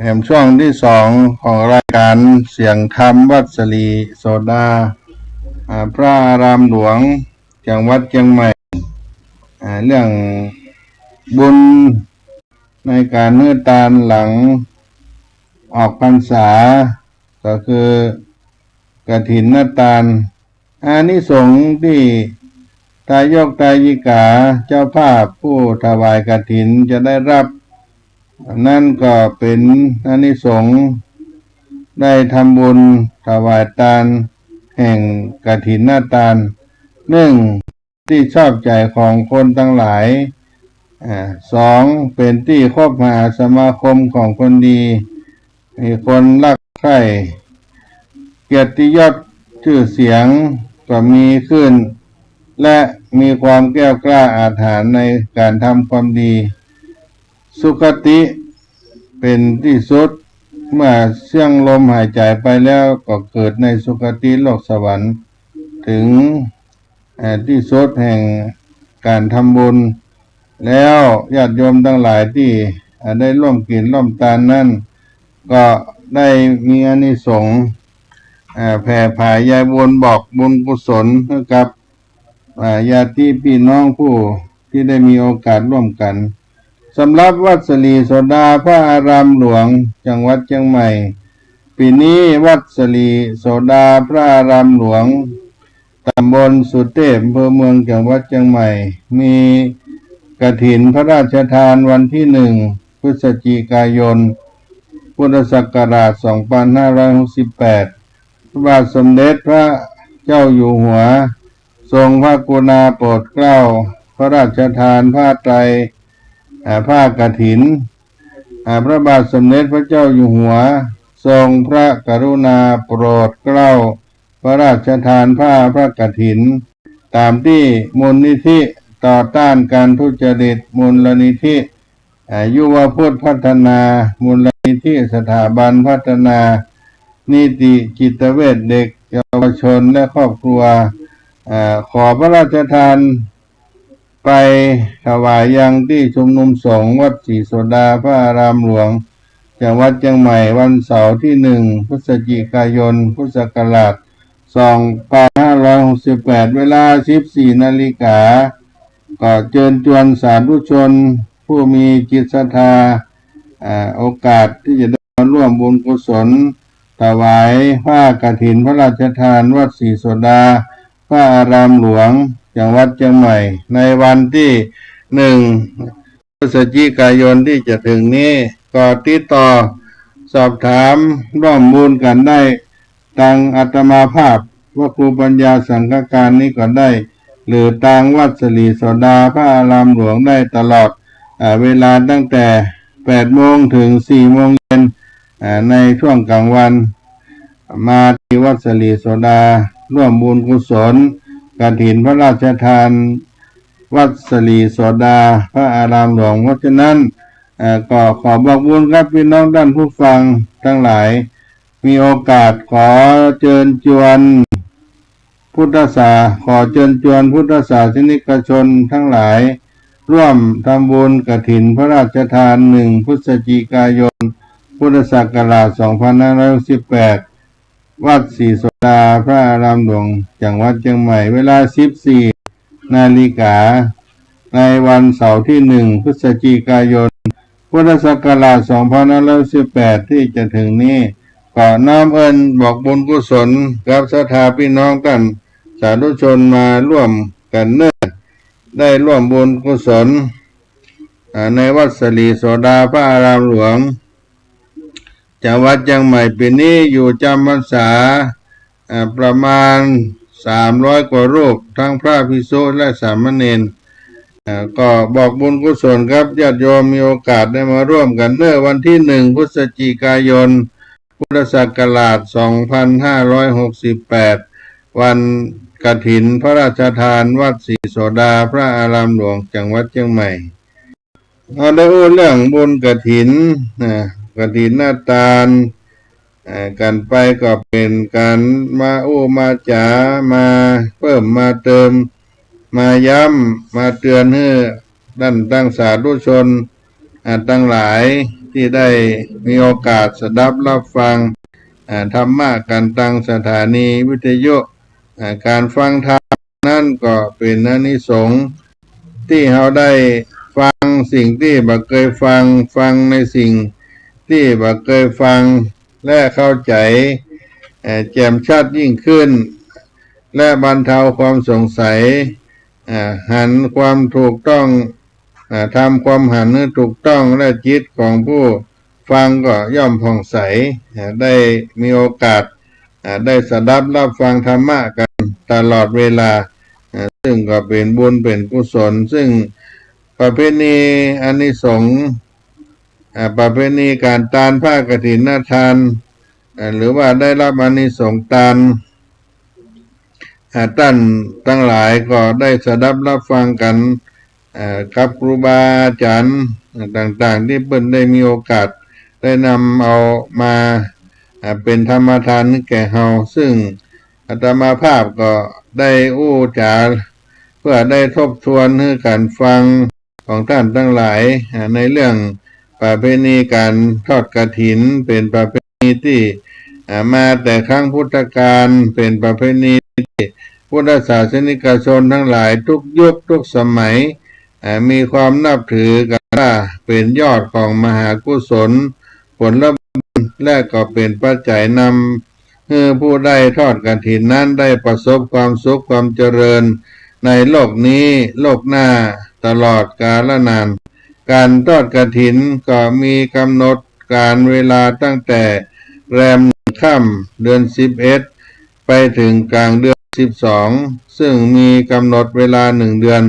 แห่งช่วงที่สองของรายการเสียงธรรมวัดสลีโสดาพระอารามหลวงจังหวัดเชียงใหม่เรื่องบุญในการเนื้อตาลหลังออกพรรษาก็คือกฐินทานอานิสงส์ที่ทายกทายิกาเจ้าภาพผู้ถวายกฐินจะได้รับนั่นก็เป็นอานิสงส์ได้ทำบุญถวายทานแห่งกฐินทานหนึ่งที่ชอบใจของคนทั้งหลายสองเป็นที่คบหาสมาคมของคนดีมีคนรักใคร่ กียรติยศชื่อเสียงก็มีขึ้นและมีความแก้วกล้าอาถรรพ์ในการทำความดีสุคติเป็นที่สุดเมื่อเสี่ยงลมหายใจไปแล้วก็เกิดในสุคติโลกสวรรค์ถึงที่สุดแห่งการทำบุญแล้วญาติโยมทั้งหลายที่ได้ร่วมกินร่วมทานนั้นก็ได้มีอานิสงส์แผ่ผายยายบุญบอกบุญกุศลให้กับญาติพี่น้องผู้ที่ได้มีโอกาสร่วมกันสำหรับวัดสลีโสดาพระอารามหลวงจังหวัดเชียงใหม่ปีนี้วัดสลีโสดาพระอารามหลวงตำบลสุเทพอำเภอเมืองจังหวัดเชียงใหม่มีกฐินพระราชทานวันที่1 พฤศจิกายนพุทธศักราช 2568 พระบาทสมเด็จพระเจ้าอยู่หัวทรงพระกรุณาโปรดเกล้าพระราชทานผ้าไตรผ้ากฐินพระบาทสมเด็จพระเจ้าอยู่หัวทรงพระกรุณาโปรดเกล้าพระราชทานผ้าพระกฐินตามที่มูลนิธิต่อต้านการทุจริตมูลนิธิยุวพุทธพัฒนามูลนิธิสถาบันพัฒนานิติจิตเวชเด็กเยาวชนและครอบครัวขอพระราชทานไปถวายยังที่ชุมนุมสงฆ์วัดศรีโสดาพระอารามหลวงจังหวัดเชียงใหม่วันเสาร์ที่1 พฤศจิกายนพุทธศักราช 2568 เวลา 14 นาฬิกาก็เชิญชวนสาธุชนผู้มีจิตศรัทธาโอกาสที่จะได้มาร่วมบุญกุศลถวายผ้ากฐินพระราชทานวัดศรีโสดาพระอารามหลวงจังหวัดเชียงใหม่ในวันที่1 พฤศจิกายนที่จะถึงนี้ก็ติดต่อสอบถามร่วมบุญกันได้ทางอาตมาภาพว่าครูปัญญาสังฆการนี้ก็ได้หรือทางวัดสลีโสดาพระอารามหลวงได้ตลอดเวลาตั้งแต่ 8 โมงถึง 4 โมงเย็นในช่วงกลางวันมาที่วัดสลีโสดาร่วมบุญกุศลกฐินพระราชทานวัดสลีโสดาพระอารามหลวงเพราะฉะนั้นก็ขอบอกบุญครับพี่น้องท่านผู้ฟังทั้งหลายมีโอกาสขอเชิญชวนขอเชิญชวนพุทธศาสนิกชนทั้งหลายร่วมทำบุญกฐินพระราชทาน1 พฤศจิกายนพุทธศักราช 2568 วัดศรีโสดาพระอารามหลวงจังหวัดเชียงใหม่เวลา 14 นาฬิกาในวันเสาร์ที่1 พฤศจิกายนพุทธศักราช 2518 ที่จะถึงนี้ก็น้อมบอกบุญกุศลกับศรัทธาพี่น้องท่านสาธุชนมาร่วมกันเนิ่นได้ร่วมบุญกุศลในวัดสลีโสดาพระอารามหลวงจังหวัดเชียงใหม่ปีนี้อยู่จำพรรษาประมาณ300 กว่ารูปทั้งพระภิกษุและสามเณรก็บอกบุญกุศลครับญาติโยมมีโอกาสได้มาร่วมกันเมื่อวันที่1 พฤศจิกายนพุทธศักราช 2568 วันกฐินพระราชทานวัดศรีโสดาพระอารามหลวงจังหวัดเชียงใหม่เราได้พูดเรื่องบุญกฐินกฐินนาตาลกันไปก็เป็นการมามาจ๋ามาเพิ่มมาเติมมาย้ำมาเตือนให้ท่านตั้งสาธุชนตั้งหลายที่ได้มีโอกาสสดับรับฟังธรรมะกันตั้งสถานีวิทยุการฟังธรรมนั่นก็เป็นอานิสงส์ที่เราได้ฟังสิ่งที่บ่เคยฟังในสิ่งที่บ่เคยฟังและเข้าใจแจ่มชัดยิ่งขึ้นและบรรเทาความสงสัยหันความถูกต้องทำความหันให้ถูกต้องและจิตของผู้ฟังก็ย่อมผ่องใสได้มีโอกาสได้สดับรับฟังธรรมะกันตลอดเวลาซึ่งก็เป็นบุญเป็นกุศลซึ่งประเพณีอานิสงส์ประเพณีการทานผ้ากฐินทาน หรือว่าได้รับอานิสงส์ตามท่านทั้งหลายก็ได้สดับรับฟังกันกับครูบาอาจารย์ต่างๆที่เพิ่นได้มีโอกาสได้นำเอามาเป็นธรรมทานแก่เฮาซึ่งอาตมาภาพก็ได้อู้จาเพื่อได้ทบทวนให้การฟังของท่านทั้งหลายในเรื่องประเพณีการทอดกฐินเป็นประเพณีที่มาแต่ครั้งพุทธกาลเป็นประเพณีที่พุทธศาสนิกชนทั้งหลายทุกยุคทุกสมัยมีความนับถือกันว่าเป็นยอดของมหากุศลผลบุญและก็เป็นปัจจัยนำให้ผู้ได้ทอดกฐินนั้นได้ประสบความสุขความเจริญในโลกนี้โลกหน้าตลอดกาลนานการทอดกฐินก็มีกำหนดการเวลาตั้งแต่แรมค่ำเดือน11ไปถึงกลางเดือน12ซึ่งมีกำหนดเวลา1เดือน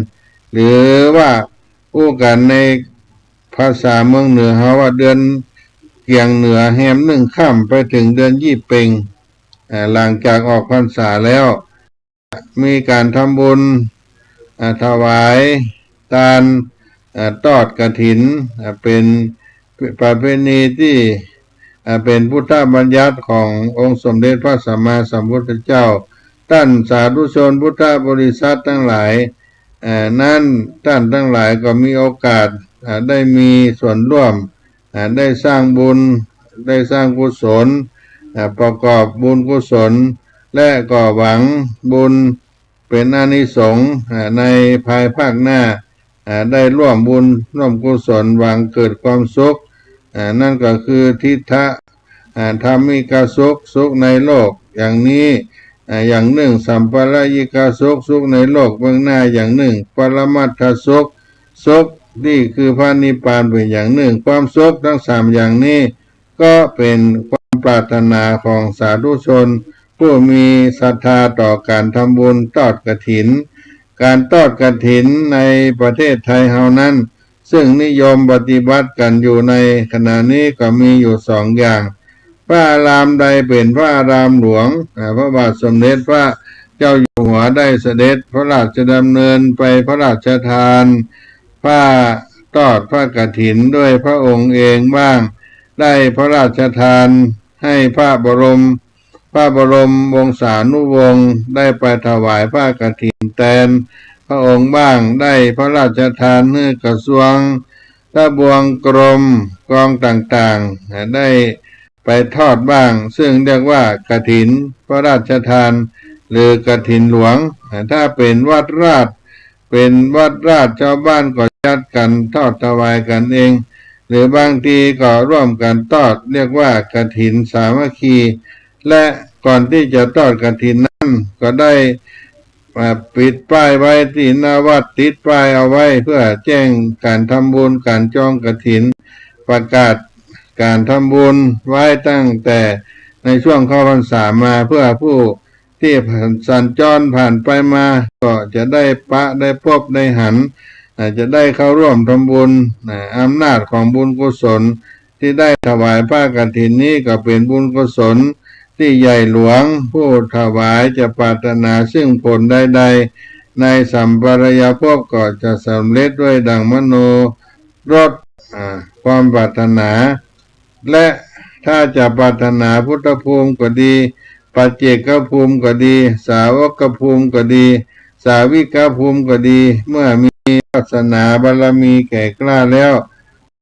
หรือว่าอู้กันในภาษาเมืองเหนือเขาว่าเดือนเกียงเหนือแฮม1ค่ำไปถึงเดือนยี่เพ็งหลังจากออกพรรษาแล้วมีการทำบุญถวายทานทอดกฐินเป็นประเพณีที่เป็นพุทธบัญญัติขององค์สมเด็จพระสัมมาสัมพุทธเจ้าท่านสาธุชนพุทธบริษัททั้งหลายนั้นท่านทั้งหลายก็มีโอกาสได้มีส่วนร่วมได้สร้างบุญได้สร้างกุศลประกอบบุญกุศลและก็หวังบุญเป็นอานิสงส์ในภายภาคหน้าได้ร่วมบุญร่วมกุศลหวังเกิดความสุขนั่นก็คือทิฏฐะธรรมิกสุขสุขในโลกอย่างนี้อย่างหนึ่งสัมปรายกสุขสุขในโลกเบื้องหน้าอย่างหนึ่งปรมัตถสุขสุขนี่คือพระนิพพานเป็นอย่างหนึ่งความสุขทั้ง3อย่างนี้ก็เป็นความปรารถนาของสาธุชนผู้มีศรัทธาต่อการทำบุญทอดกฐินการทอดกฐินในประเทศไทยเฮานั้นซึ่งนิยมปฏิบัติกันอยู่ในขณะนี้ก็มีอยู่2อย่างพระอารามใดเป็นพระอารามหลวงพระบาทสมเด็จพระเจ้าอยู่หัวได้เสด็จพระราชดำเนินไปพระราชทานผ้าทอดพระกฐินด้วยพระองค์เองบ้างได้พระราชทานให้พระบรมวงศานุวงศ์ได้ไปถวายผ้ากฐินแทนพระองค์บ้างได้พระราชทานให้กระทรวงทบวงกรมกองต่างๆได้ไปทอดบ้างซึ่งเรียกว่ากฐินพระราชทานหรือกฐินหลวงถ้าเป็นวัดราชชาวบ้านก็จัดกันทอดถวายกันเองหรือบางทีก็ร่วมกันทอดเรียกว่ากฐินสามัคคีและก่อนที่จะทอดกฐินนั้นก็ได้ปิดป้ายไว้ที่หน้าวัดติดป้ายเอาไว้เพื่อแจ้งการทำบุญการจองกฐินประกาศการทำบุญไว้ตั้งแต่ในช่วงเข้าพรรษามาเพื่อผู้ที่สัญจรผ่านไปมาก็จะได้ได้พบได้หันจะได้เข้าร่วมทำบุญอำนาจของบุญกุศลที่ได้ถวายผ้ากฐินนี้ก็เป็นบุญกุศลที่ใหญ่หลวงผู้ถวายจะปรารถนาซึ่งผลใดๆในสัมปรายภพก็จะสำเร็จด้วยดังมโนรสความปรารถนาและถ้าจะปรารถนาพุทธภูมิก็ดีปัจเจกภูมิก็ดีสาวกภูมิก็ดีสาวิกภูมิก็ดีเมื่อมีวาสนาบารมีแก่กล้าแล้ว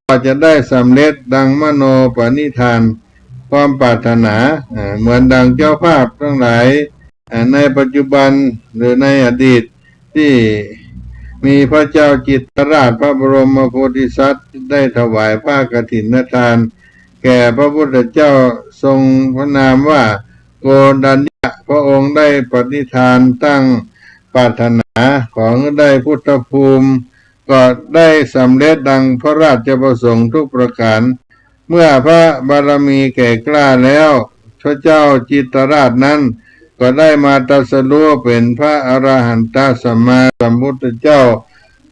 ก็จะได้สำเร็จดังมโนปณิธานความปรารถนาเหมือนดังเจ้าภาพทั้งหลายในปัจจุบันหรือในอดีตที่มีพระเจ้าจิตรราชพระบรมโพธิสัตว์ได้ถวายผ้ากฐินทานแก่พระพุทธเจ้าทรงพระนามว่าโกดัญญะพระองค์ได้ปฏิฐานตั้งปรารถนาของได้พุทธภูมิก็ได้สำเร็จดังพระราชประสงค์ทุกประการเมื่อพระบารมีแก่กล้าแล้วพระเจ้าจิตรราชนั้นก็ได้มาตรัสรู้เป็นพระอรหันตสัมมาสัมพุทธเจ้า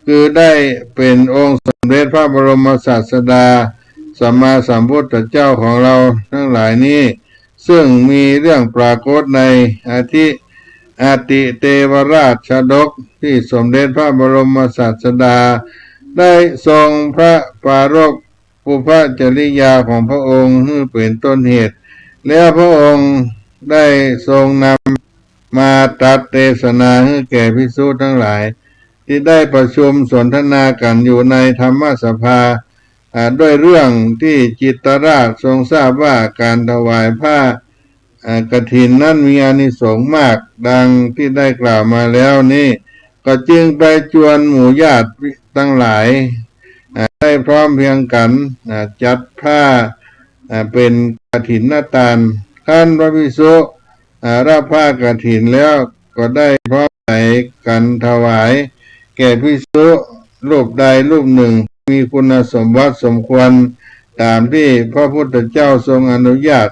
คือได้เป็นองค์สมเด็จพระบรมศาสดาสัมมาสัมพุทธเจ้าของเราทั้งหลายนี้ ซึ่งมีเรื่องปรากฏในอาติเตวราชชดกที่สมเด็จพระบรมศาสดาได้ทรงพระปรารภปุพจริยาของพระองค์ให้เป็นต้นเหตุแล้วพระองค์ได้ทรงนำมาตรัสเทศนาให้แก่ภิกษุทั้งหลายที่ได้ประชุมสนทนากันอยู่ในธรรมสภาด้วยเรื่องที่จิตตราชทรงทราบว่าการถวายผ้ากฐินนั้นมีอานิสงส์มากดังที่ได้กล่าวมาแล้วนี่ก็จึงไปจวนหมู่ญาติทั้งหลายได้พร้อมเพรียงกันจัดผ้าเป็นกฐินทานขั้นพระภิกษุรับผ้ากฐินแล้วก็ได้พร้อมใจกันถวายแก่ภิกษุรูปใดรูปหนึ่งมีคุณสมบัติสมควรตามที่พระพุทธเจ้าทรงอนุญาต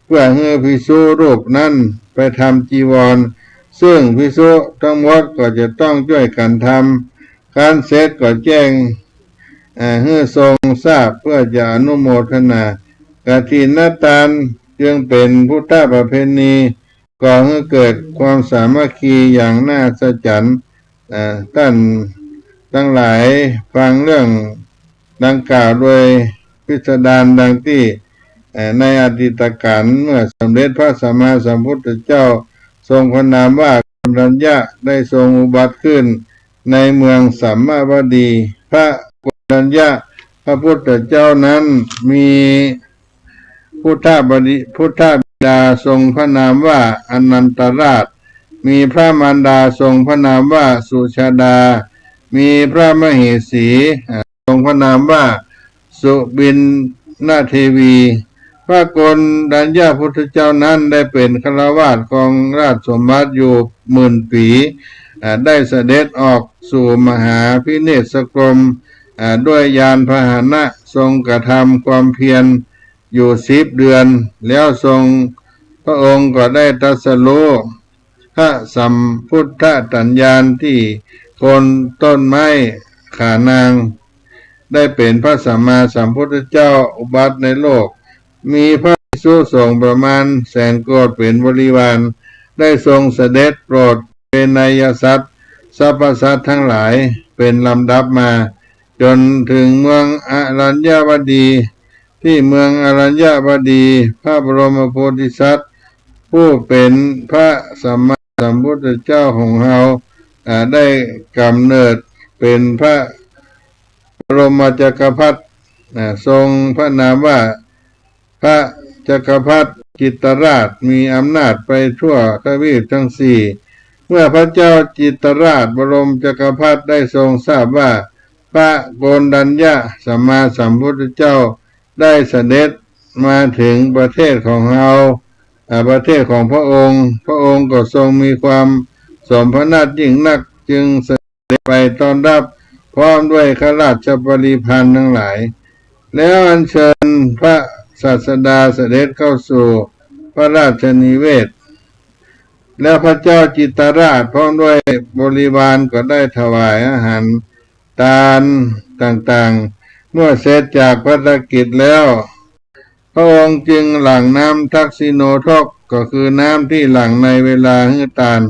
เพื่อให้ภิกษุรูปนั้นไปทำจีวรซึ่งภิกษุทั้งหมดก็จะต้องช่วยกันทำการเสร็จก็แจ้งให้ทรงทราบเพื่อจะอนุโมทนากฐินทานจึงเป็นพุทธประเพณีก่อให้เกิดความสามัคคีอย่างน่าอัศจรรย์ท่านทั้งหลายฟังเรื่องดังกล่าวโดยพิสดารดังที่ในอดีตการเมื่อสมเด็จพระสัมมาสัมพุทธเจ้าทรงพระนามว่าโกณัญญะได้ทรงอุบัติขึ้นในเมืองสัมมาวดีพระโกณัญญะพระพุทธเจ้านั้นมีพุทธบิดาทรงพระนามว่าอนันตราชมีพระมารดาทรงพระนามว่าสุชาดามีพระมเหสีทรงพระนามว่าสุบินนาเทวีพระโกณัญญาพุทธเจ้านั้นได้เป็นฆราวาสของราชสมบัติอยู่10,000 ปีได้เสด็จออกสู่มหาพิเนศกรมด้วยยานพาหนะทรงกระทำความเพียรอยู่10 เดือนแล้วทรงพระองค์ก็ได้ตรัสรู้พระสัมพุทธตัญญาณที่โคนต้นไม้ขานางได้เป็นพระสัมมาสัมพุทธเจ้าอุบัติในโลกมีพระภิกษุสงฆ์ประมาณ100,000 โกฏเป็นบริวารได้ทรงเสด็จโปรดเป็นนายสัตว์สรรพสัตว์ทั้งหลายเป็นลำดับมาจนถึงเมืองอรัญญาวดีที่เมืองอรัญญาวดีพระบรมโพธิสัตว์ผู้เป็นพระสัมมาสัมพุทธเจ้าของเราได้กำเนิดเป็นพระบรมจักรพรรดิทรงพระนามว่าพระจักรพรรดิจิตรราชมีอำนาจไปทั่วทวีปทั้ง4เมื่อพระเจ้าจิตรราชบรมจักรพรรดิได้ทรงทราบว่าพระโกณัญญาสัมมาสัมพุทธเจ้าได้เสด็จมาถึงประเทศของเราประเทศของพระองค์ก็ทรงมีความสมพระนาถยิ่งนักจึงเสด็จไปต้อนรับพร้อมด้วยข้าราชบริพารทั้งหลายแล้วอัญเชิญพระศาสดาเสด็จเข้าสู่พระราชนิเวศแล้วพระเจ้าจิตรราชพร้อมด้วยบริวารก็ได้ถวายอาหารทานต่างๆเมื่อเสร็จจากภารกิจแล้วพระองค์จึงหลั่งน้ำทักษิโนทกก็คือน้ำที่หลั่งในเวลาให้ทาน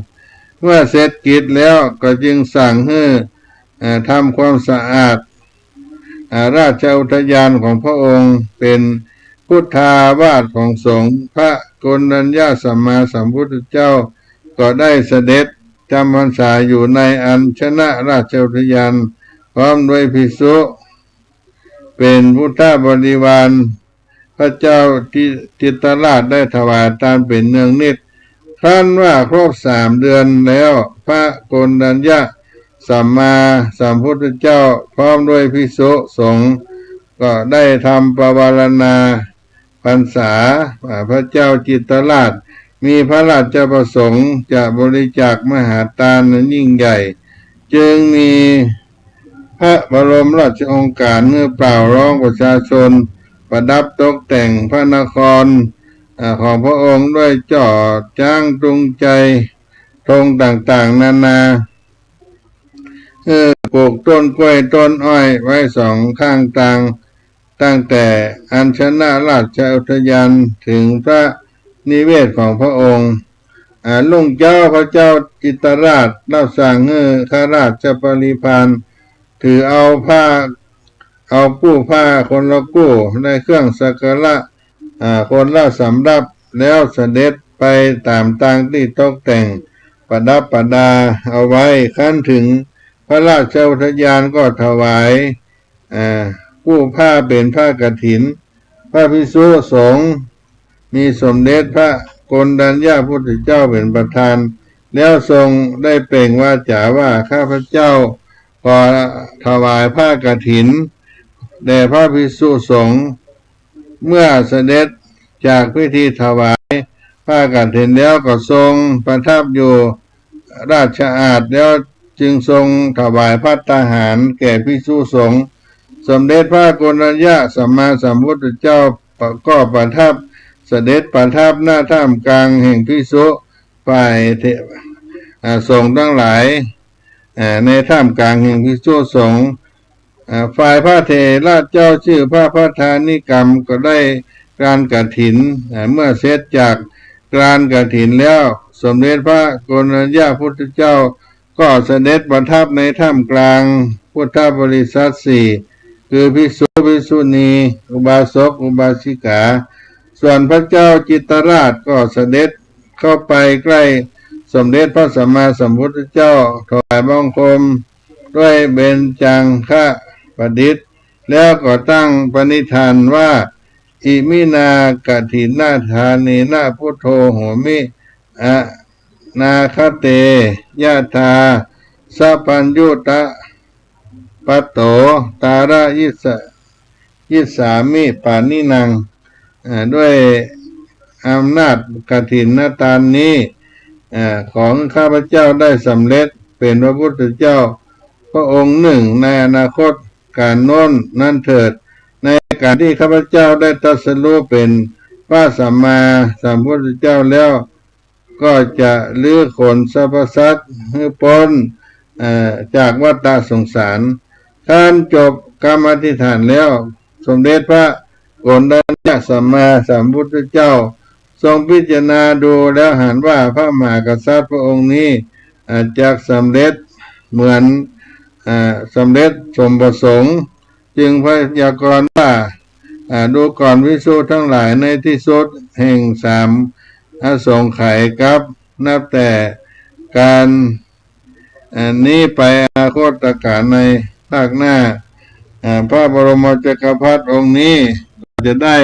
เมื่อเสร็จกิจแล้วก็จึงสั่งให้ทำความสะอาดราชอุทยานของพระองค์เป็นพุทธาวาสของสงฆ์พระโกณัญญาสัมมาสัมพุทธเจ้าก็ได้เสด็จจำพรรษาอยู่ในอัญชนะราชอุทยานพร้อมด้วยภิกษุเป็นพุทธบริวารพระเจ้าจิตรราชได้ถวายทานเป็นเนืองนิดครั้นว่าครบ3 เดือนแล้วพระโกณัญญาสัมมาสัมพุทธเจ้าพร้อมด้วยภิกษุสงฆ์ก็ได้ทำปวารณาพรรษาพระเจ้าจิตรราชมีพระราชประสงค์จะบริจาคมหาทานนั้นยิ่งใหญ่จึงมีพระบรมราชโองการเมื่อเปล่าร้องประชาชนประดับตกแต่งพระนครของพระองค์ด้วยจอดจ้างตรงใจธงต่างๆนานาปลูกต้นกล้วยต้นอ้อยไว้2 ข้างทางตั้งแต่อัญชนะราชอุทยานถึงพระ นิเวศของพระองค์ลุงเจ้าพระเจ้าจิตรราชรับสั่งให้ข้าราชบริพารถือเอากู้ผ้าคนละกู้ในเครื่องสักการะคนละสำรับแล้วเสด็จไปตามทางที่ตกแต่งประดับประดาเอาไว้ขั้นถึงพระราชอุทยานก็ถวายกู้ผ้าเป็นผ้ากฐินพระภิกษุสงฆ์มีสมเด็จพระโกณฑัญญาพุทธเจ้าเป็นประธานแล้วทรงได้เปล่งวาจาว่าข้าพเจ้าขอถวายผ้ากฐินแด่พระภิกษุสงฆ์เมื่อเสด็จจากพิธีถวายผ้ากฐินแล้วก็ทรงประทับอยู่ราชอาณาแล้วจึงทรงถวายภัตตาหารแก่ภิกษุสงฆ์สมเด็จพระโกณฑัญญาสัมมาสัมพุทธเจ้าก็ประทับเสด็จประทับหน้าท่ามกลางแห่งภิกษุฝ่ายสงฆ์ทั้งหลายในท่ามกลางแห่งภิกษุสงฆ์ฝ่ายพระเถระเจ้าชื่อพระพัฒานิกรรมก็ได้การกฐินเมื่อเสร็จจากการกฐินแล้วสมเด็จพระโกณฑัญญาพุทธเจ้าก็เสด็จประทับในท่ามกลางพุทธบริษัทสี่คือภิกษุภิกษุณีอุบาสกอุบาสิกาส่วนพระเจ้าจิตรราชก็เสด็จเข้าไปใกล้สมเด็จพระสัมมาสัมพุทธเจ้าถวายบังคมด้วยเบญจังคประดิษฐ์แล้วก็ตั้งปณิธานว่าอิมินากฐินาทานีนาพุทโธโหมินาคเตยะธาสัพพัญญุตะปัตโตตาระยิสามิปานินังด้วยอำนาจกฐินทานนี้ของข้าพเจ้าได้สำเร็จเป็นพระพุทธเจ้าพระองค์หนึ่งในอนาคตการโน้นนั่นเถิดในการที่ข้าพเจ้าได้ตรัสรู้เป็นพระสัมมาสัมพุทธเจ้าแล้วก็จะลื้อขนสรรพสัตว์ให้พ้นจากวัฏสงสารท่านจบกรรมอธิษฐานแล้วสมเด็จพระโกณฑัญญาสัมมาสัมพุทธเจ้าทรงพิจารณาดูแล้วเห็นว่าพระมหากษัตริย์พระองค์นี้จะสำเร็จเหมือนสำเร็จสมประสงค์จึงพยากรณ์ว่าดูก่อนภิกษุทั้งหลายในที่สุดแห่งสามอสงไขยกับนับแต่การนี้ไปอนาคตการในภาคหน้าพระบรมจักรพรรดิองค์นี้จะได้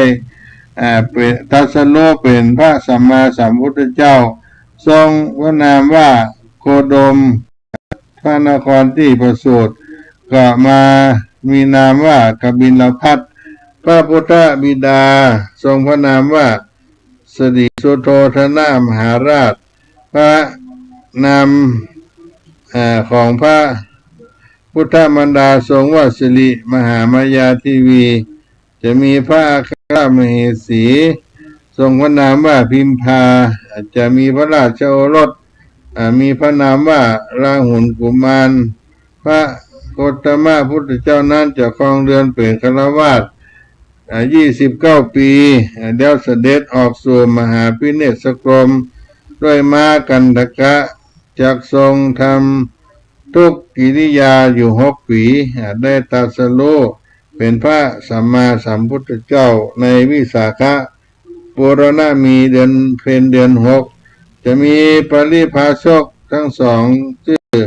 เป็นตรัสรู้เป็นพระสัมมาสัมพุทธเจ้าทรงพระนามว่าโคดมพระนครที่ประสูติก็มามีนามว่ากบิลพัสพระพุทธบิดาทรงพระนามว่าสดิสุโธธนะมหาราชพระนามของพระพุทธมารดาทรงว่าสิริมหามายาทีวีจะมีพระอัครมเหสีทรงพระนามว่าพิมพาจะมีพระราชโอรสมีพระนามว่าราหุลกุมารพระโคตมะพุทธเจ้านั้นจะครองเรือนเป็นฆราวาส29 ปีแล้วเสด็จออกสู่มหาพิเนศกรมด้วยม้ากันทกะจักทรงทำทุกกิริยาอยู่6 ปีได้ตรัสรู้เป็นพระสัมมาสัมพุทธเจ้าในวิสาขบูรณมีเดือนเพ็ญเดือน6จะมีปริภาชกทั้งสองชื่อ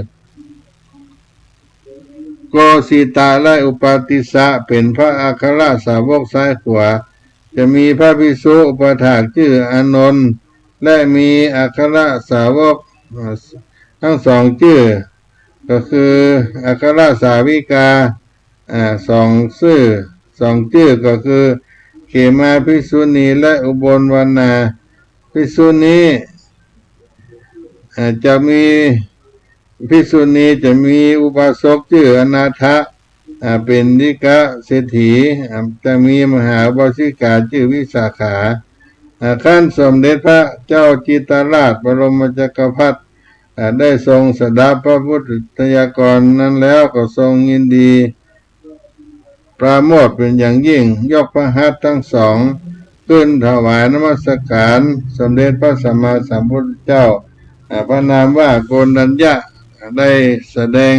โกสิตาและอุปาติสะเป็นพระอัครสาวกซ้ายขวาจะมีพระภิกษุอุปถากชื่ออานนท์และมีอัครสาวกทั้งสองชื่อก็คืออัครสาวิกาสองชื่อก็คือเขมาภิกษุณีและอุบลวรรณาภิกษุณีจะมีภิกษุณีจะมีอุบาสกชื่ออนาถะเป็นนิกะเศรษฐีจะมีมหาบาสิกาชื่อวิสาขาขั้นสมเด็จพระเจ้าจิตรราชบรมจักรพรรดิได้ทรงสดับพระพุทธยากรนั้นแล้วก็ทรงยินดีปราโมทย์เป็นอย่างยิ่งยกพระหัตถ์ทั้งสอง ขึ้นถวายนมัสการสมเด็จพระสัมมาสัมพุทธเจ้าพระนามว่าโกณฑัญญะได้แสดง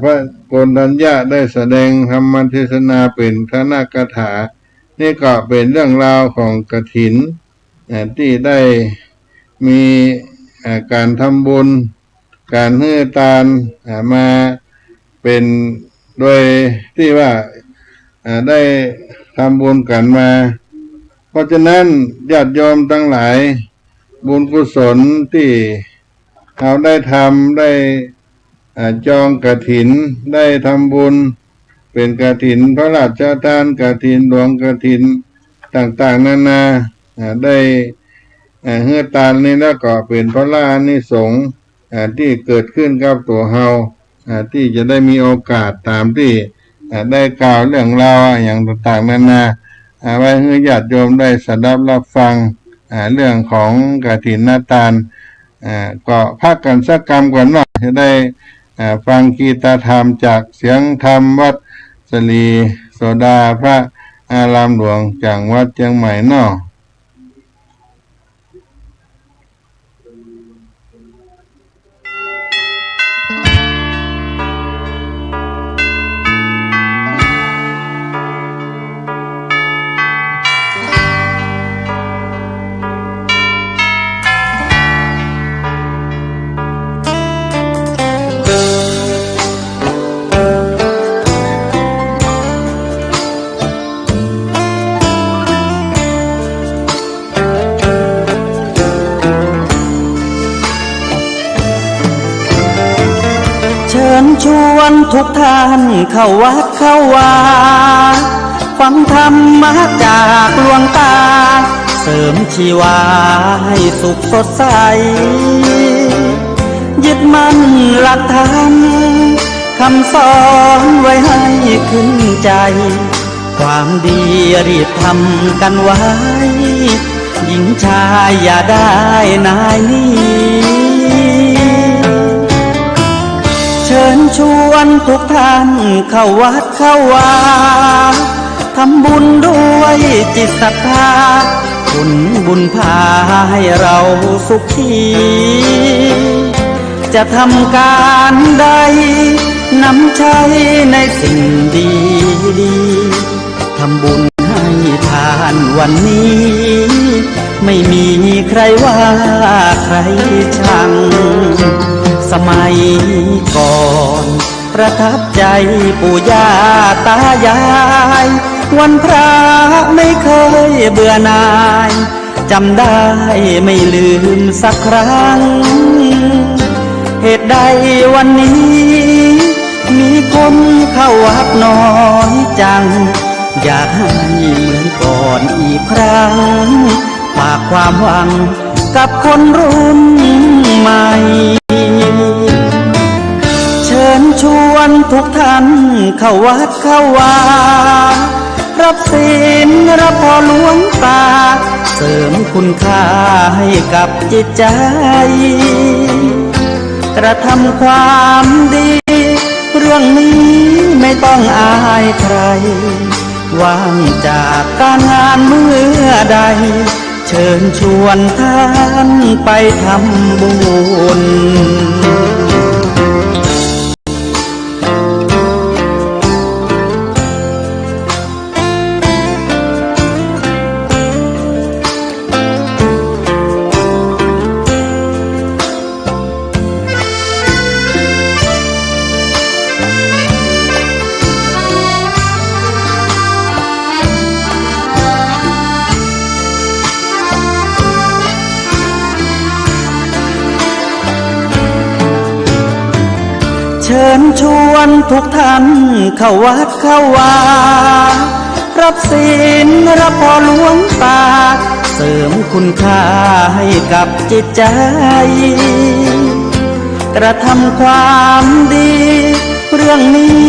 พระโกณฑัญญะได้แสดงธรรมเทศนาเป็นคณกถานี่ก็เป็นเรื่องราวของกฐินที่ได้มีการทำบุญการให้ทานมาเป็นโดยที่ว่าได้ทำบุญกันมาเพราะฉะนั้นญาติโยมทั้งหลายบุญกุศลที่เราได้ทำได้จองกฐินได้ทำบุญเป็นกฐินพระราชทานกฐินหลวงกฐินต่างๆนานาได้เฮือตาลนี่แล้วก็เป็นพระรานิสงส์ที่เกิดขึ้นกับตัวเฮาที่จะได้มีโอกาสตามที่ได้กล่าวเรื่องราวอย่างต่างๆนานาไว้ให้ญาติโยมได้สดับรับฟังเรื่องของกฐินนาตาลก็พักกันสักกรรมก่อนว่าจะได้ฟังกีตาธรรมจากเสียงธรรมวัดสลีโสดาพระอารามหลวงจากวัดเชียงใหม่นอกชวนทุกท่านเข้าวัดเข้าวาฟังธรรมะจากหลวงตาเสริมชีวาให้สุขสดใสยึดมั่นหลักธรรมคำสอนไว้ให้ขึ้นใจความดีรีบทำกันไว้หญิงชายอย่าได้นายนี้เชิญชวนทุกท่านเข้าวัดเข้าวาทำบุญด้วยจิตศรัทธาบุญพาให้เราสุขีจะทำการใดนำใช้ในสิ่งดีทำบุญให้ทานวันนี้ไม่มีใครว่าใครชังสมัยก่อนประทับใจปู่ย่าตายายวันพระไม่เคยเบื่อหน่ายจำได้ไม่ลืมสักครั้งเหตุใดวันนี้มีคนเข้าวัดน้อยจังอยากให้เหมือนก่อนอีกครั้งฝากความหวังกับคนรุ่นใหม่เชิญชวนทุกท่านเข้าวัดเข้าวารับศีลรับพรหลวงตาเสริมคุณค่าให้กับจิตใจกระทำความดีเรื่องนี้ไม่ต้องอายใครว่างจากการงานเมื่อใดเชิญชวนท่านไปทำบุญเชิญชวนทุกท่านเข้าวัดเข้าวารับศีลรับพรหลวงตาเสริมคุณค่าให้กับจิตใจกระทำความดีเรื่องนี้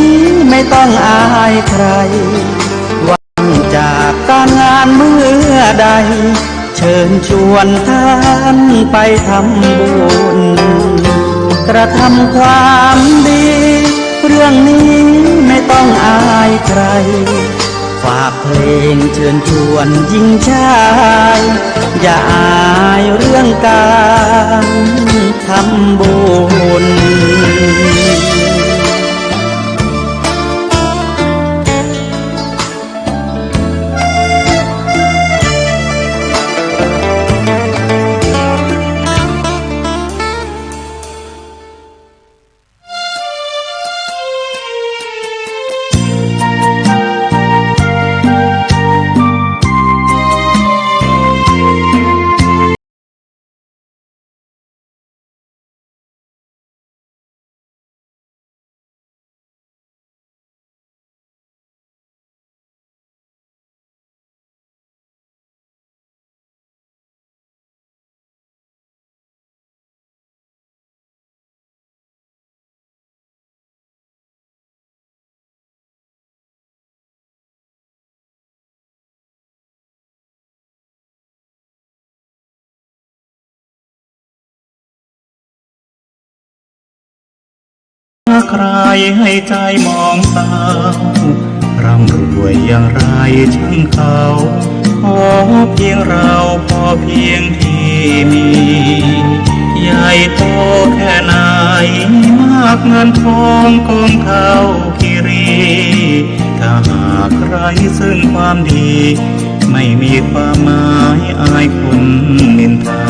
ไม่ต้องอายใครว่างจากการงานเมื่อใดเชิญชวนท่านไปทำบุญกระทำความดีเรื่องนี้ไม่ต้องอายใครฝ ฝากเพลงเชิญชวนหญิงชายอย่าอายเรื่องการทำบุญ ใครให้ใจมองเศร้าร่ำรวยอย่างไรช่างเขาขอเพียงเราพอเพียงที่มีใหญ่โตแค่ไหนมากเงินทองกองเท่ากิรีถ้าหากใครซึ่งความดีไม่มีความหมายอายคนนินทา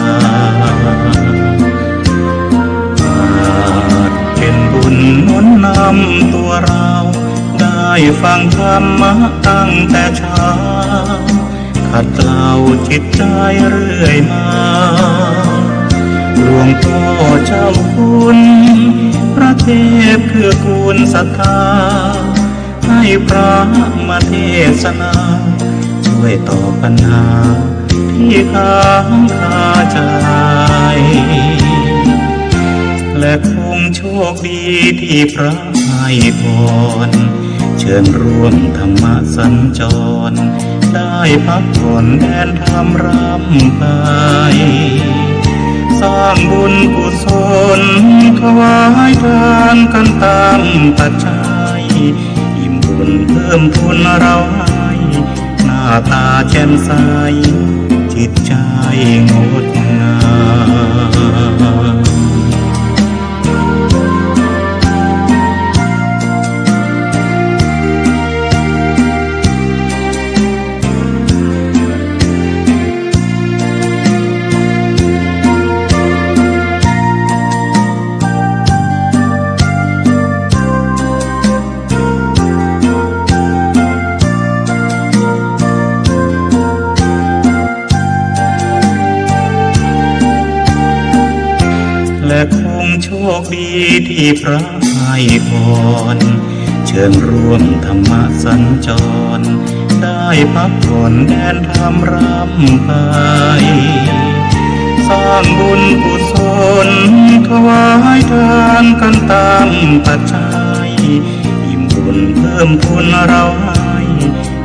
เป็นบุญหนุนนำตัวเราได้ฟังธรรมะตั้งแต่เช้าขัดเกลาจิตใจเรื่อยมาหลวงพ่อเจ้าคุณพระเทพคือกูลศรัทธาให้พระมาเทศนาช่วยตอบปัญหาที่ค้างคาใจและคงโชคดีที่พระให้พรเชิญร่วมธรรมะสัญจรได้พักผ่อนแดนธรรมรำไปสร้างบุญกุศลถวายทานกันตามปัจจัยอิ่มบุญเพิ่มทุนเราให้หน้าตาแจ่มใสจิตใจงดงามและคงโชคดีที่พระให้พรเชิญร่วมธรรมะสัญจรได้พักผ่อนแดนธรรมรำไปสร้างบุญกุศลถวายทานกันตามปัจจัยอิ่มบุญเพิ่มทุนเราให้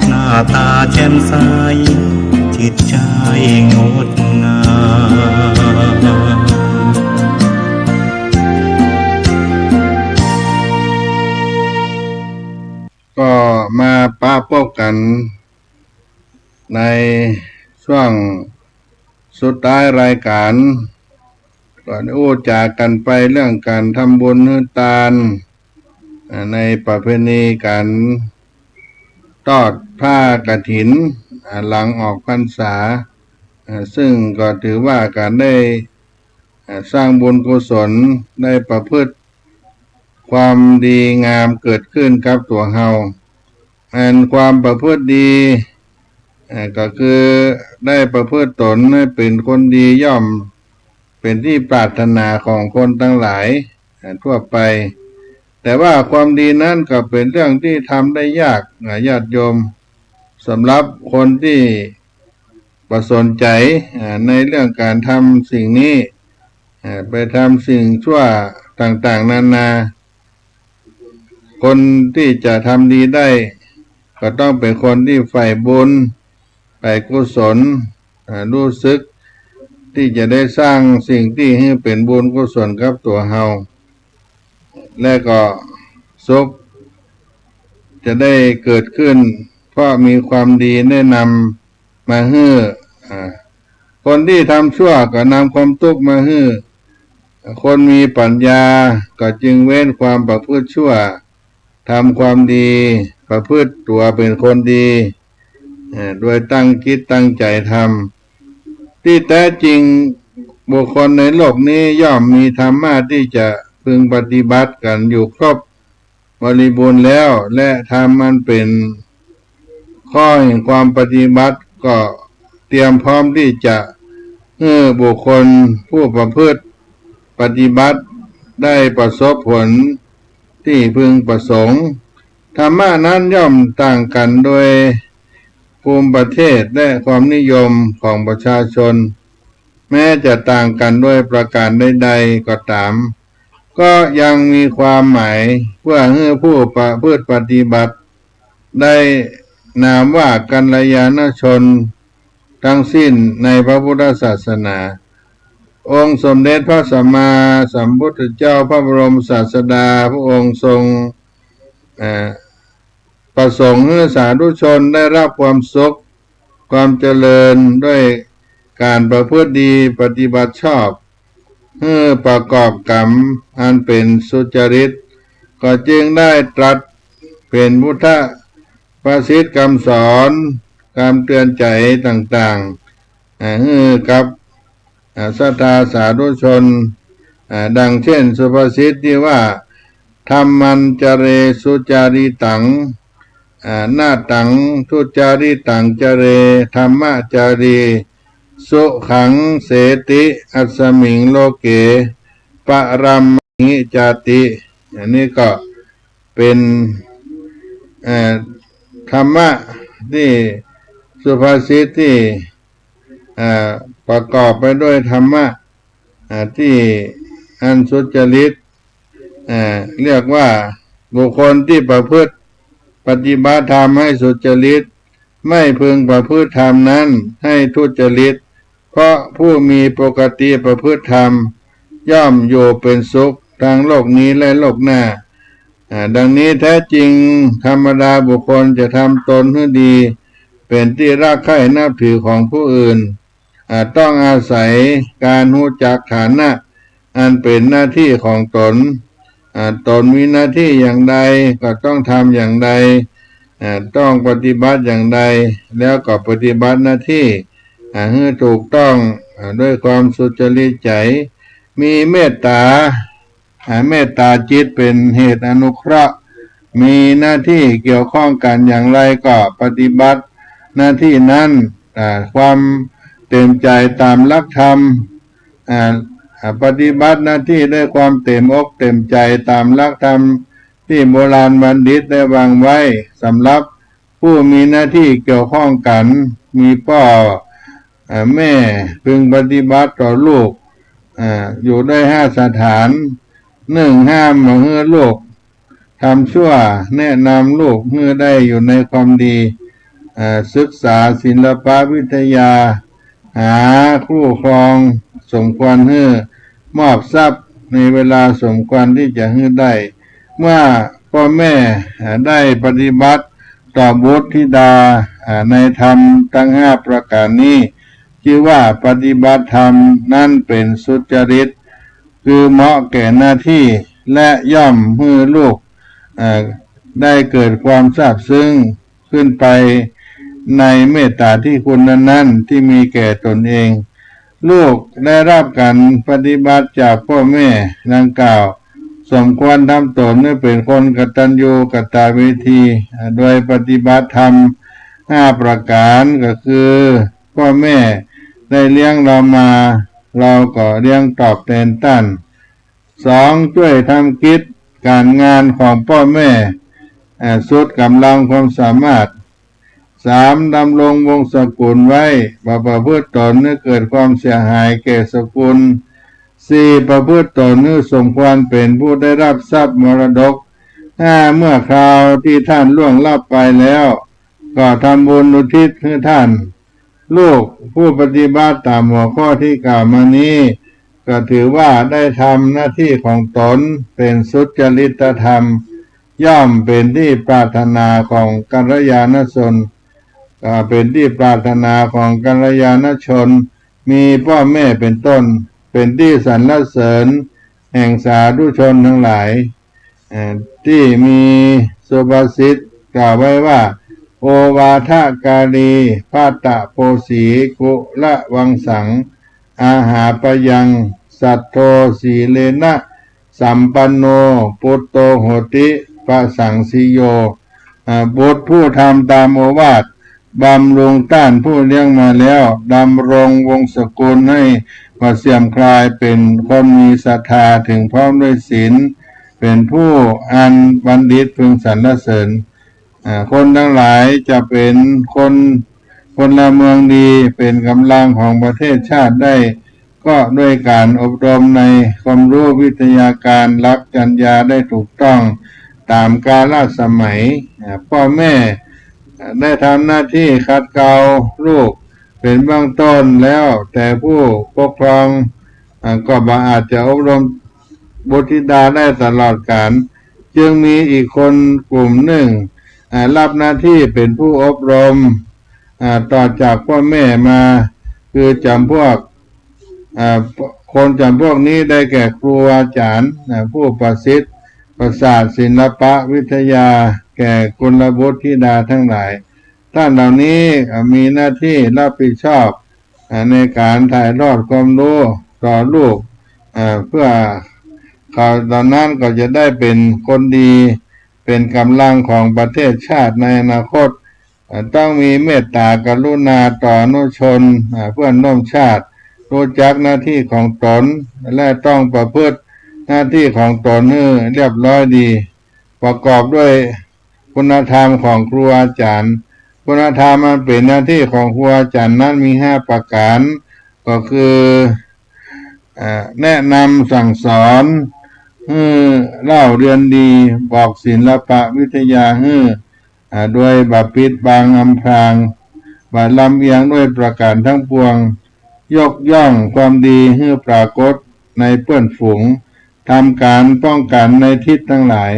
หน้าตาแจ่มใสจิตใจงดงามก็มาปะพบกันในช่วงสุดท้ายรายการก่อนอู้จากกันไปเรื่องการทำบุญฮือทานในประเพณีการทอดผ้ากฐินหลังออกพรรษาซึ่งก็ถือว่าการได้สร้างบุญกุศลได้ประพฤติความดีงามเกิดขึ้นกับตัวเฮาอันความประพฤติดีก็คือได้ประพฤติตนให้เป็นคนดีย่อมเป็นที่ปรารถนาของคนทั้งหลายทั่วไปแต่ว่าความดีนั้นก็เป็นเรื่องที่ทำได้ยากญาติโยมสำหรับคนที่ประสนใจในเรื่องการทำสิ่งนี้ไปทำสิ่งชั่วต่างๆนานาคนที่จะทำดีได้ก็ต้องเป็นคนที่ใฝ่บุญใฝ่กุศลรู้สึกที่จะได้สร้างสิ่งที่ให้เป็นบุญกุศลกับตัวเฮาและก็สุขจะได้เกิดขึ้นพ ราะมีความดีแนะนำมาให้คนที่ทำชั่วก็นำความทุกข์มาให้คนมีปัญญาก็จึงเว้นความประพฤติชั่วทำความดีประพฤติตัวเป็นคนดีโดยตั้งคิดตั้งใจทำที่แท้จริงบุคคลในโลกนี้ย่อมมีธรรมะที่จะพึงปฏิบัติกันอยู่ครบบริบูรณ์แล้วและธรรมมันเป็นข้อแห่งความปฏิบัติก็เตรียมพร้อมที่จะให้บุคคลผู้ประพฤติปฏิบัติได้ประสบผลที่พึงประสงค์ธรรมะนั้นย่อมต่างกันโดยภูมิประเทศและความนิยมของประชาชนแม้จะต่างกันด้วยประการใดๆก็ตามก็ยังมีความหมายเพื่อให้ผู้ประพฤติปฏิบัติได้นามว่ากัลยาณชนทั้งสิ้นในพระพุทธศาสนาองค์สมเด็จพระสัมมาสัมพุทธเจ้าพระบรมศาสดาพระองค์ทรงประสงค์ให้สาธุชนได้รับความสุขความเจริญด้วยการประพฤติดีปฏิบัติชอบให้ประกอบกรรมอันเป็นสุจริตก็จึงได้ตรัสเป็นพุทธประสิทธิ์คำสอนคำเตือนใจต่างๆให้กับศรัทธาสาธุชนดังเช่นสุภาษิตที่ว่าธรรมันจเรสุจาริตังนาตังทุจาริตังจเรธรรมจารีสุขังเสติอัสสมิงโลเกปะรัมมิจาติอันนี้ก็เป็นธรรมะที่สุภาษิตที่ประกอบไปด้วยธรรมะที่อันสุจริตเรียกว่าบุคคลที่ประพฤติปฏิบัติธรรมให้สุจริตไม่พึงประพฤติธรรมนั้นให้ทุจริตเพราะผู้มีปกติประพฤติธรรมย่อมอยู่เป็นสุขทั้งโลกนี้และโลกหน้าดังนี้แท้จริงธรรมดาบุคคลจะทำตนให้ดีเป็นที่รักใคร่นับถือของผู้อื่นต้องอาศัยการรู้จักฐานะอันเป็นหน้าที่ของตนตนมีหน้าที่อย่างใดก็ต้องทำอย่างใดต้องปฏิบัติอย่างใดแล้วก็ปฏิบัติหน้าที่ให้ถูกต้องด้วยความสุจริตใจมีเมตตาเมตตาจิตเป็นเหตุอนุเคราะห์มีหน้าที่เกี่ยวข้องกันอย่างไรก็ปฏิบัติหน้าที่นั้นความเต็มใจตามหลักธรรมปฏิบัติหน้าที่ด้วยความเต็มอกเต็มใจตามหลักธรรมที่โบราณบัณฑิตได้วางไว้สำหรับผู้มีหน้าที่เกี่ยวข้องกันมีพ่อแม่พึงปฏิบัติต่อลูกอยู่ได้5สถาน1ห้ามให้ลูกทำชั่วแนะนำลูกให้ได้อยู่ในความดีศึกษาศิลปวิทยาหาคู่ครองสมควรให้มอบทรัพย์ในเวลาสมควรที่จะให้ได้เมื่อพ่อแม่ได้ปฏิบัติต่อบุตรธิดาในธรรมทั้ง5ประการนี้ชื่อว่าปฏิบัติธรรมนั่นเป็นสุจริตคือเหมาะแก่หน้าที่และย่อมให้ลูกได้เกิดความซาบซึ้งขึ้นไปในเมตตาที่คุณนั้นที่มีแก่ตนเองลูกได้รับการปฏิบัติจากพ่อแม่ดังกล่าวสมควรทำตนให้เป็นคนกตัญญูกตเวทีโดยปฏิบัติธรรม5ประการก็คือพ่อแม่ได้เลี้ยงเรามาเราก็เลี้ยงตอบแทนท่าน2ช่วยทำกิจการงานของพ่อแม่สุดกำลังความสามารถ3ดำรงวงศ์สกุลไว้ประพฤติตนให้เกิดความเสียหายแก่สกุล4ประพฤติตนให้สมควรเป็นผู้ได้รับทรัพย์มรดก5เมื่อคราวที่ท่านล่วงลับไปแล้วก็ทำบุญอุทิศให้ท่านลูกผู้ปฏิบัติตามหัวข้อที่กล่าวมานี้ก็ถือว่าได้ทำหน้าที่ของตนเป็นสุจริตธรรม ย่อมเป็นที่ปรารถนาของกัลยาณชนเป็นที่ปรารถนาของกัลยาณชนมีพ่อแม่เป็นต้นเป็นที่สรรเสริญแห่งสาธุชนทั้งหลายที่มีสุภาษิตกล่าวไว้ว่าโอวาทกาลีพาตะโพสีกุละวังสังอาหาปยังสัตโธสีเลนะสัมปันโนปุตโตโหติปะสังสิโยบุตรผู้ทำตามโอวาทบำรุงต้านผู้เลี้ยงมาแล้วดำรงวงศกุลให้มาเสื่อมคลายเป็นคนมีศรัทธาถึงพร้อมด้วยศีลเป็นผู้อันบัณฑิตพึงสรรเสริญคนทั้งหลายจะเป็นคนพลเมืองดีเป็นกำลังของประเทศชาติได้ก็ด้วยการอบรมในความรู้วิทยาการรักจรรยาได้ถูกต้องตามกาลสมัยพ่อแม่ได้ทำหน้าที่ขัดเกลาลูกเป็นเบื้องต้นแล้วแต่ผู้ปกครองก็อาจจะอบรมบุตรธิดาได้ตลอดกาลจึงมีอีกคนกลุ่มหนึ่งรับหน้าที่เป็นผู้อบรมต่อจากพ่อแม่มาคือจำพวกคนจำพวกนี้ได้แก่ครูอาจารย์ผู้ประสิทธิ์ประสาทศิลปะวิทยาแก่กุลบุตรธิดาทั้งหลายท่านเหล่านี้มีหน้าที่รับผิดชอบในการถ่ายทอดความรู้ต่อลูกเพื่อเขาตอนนั้นก็จะได้เป็นคนดีเป็นกำลังของประเทศชาติในอนาคตต้องมีเมตตากรุณาต่ออนุชนเพื่อนร่วมชาติรู้จักหน้าที่ของตนและต้องประพฤติหน้าที่ของตนให้เรียบร้อยดีประกอบด้วยคุณธรรมของครูอาจารย์คุณธรรมมันเป็นหน้าที่ของครูอาจารย์นั้นมี5ประการก็คือแนะนำสั่งสอนเล่าเรียนดีบอกศิลปะวิทยาโดยบัพปิดบางอำพรางบาลำเอียงด้วยประการทั้งปวงยกย่องความดีให้ปรากฏในเพื่อนฝูงทำการป้องกันในทิศทั้งหลาย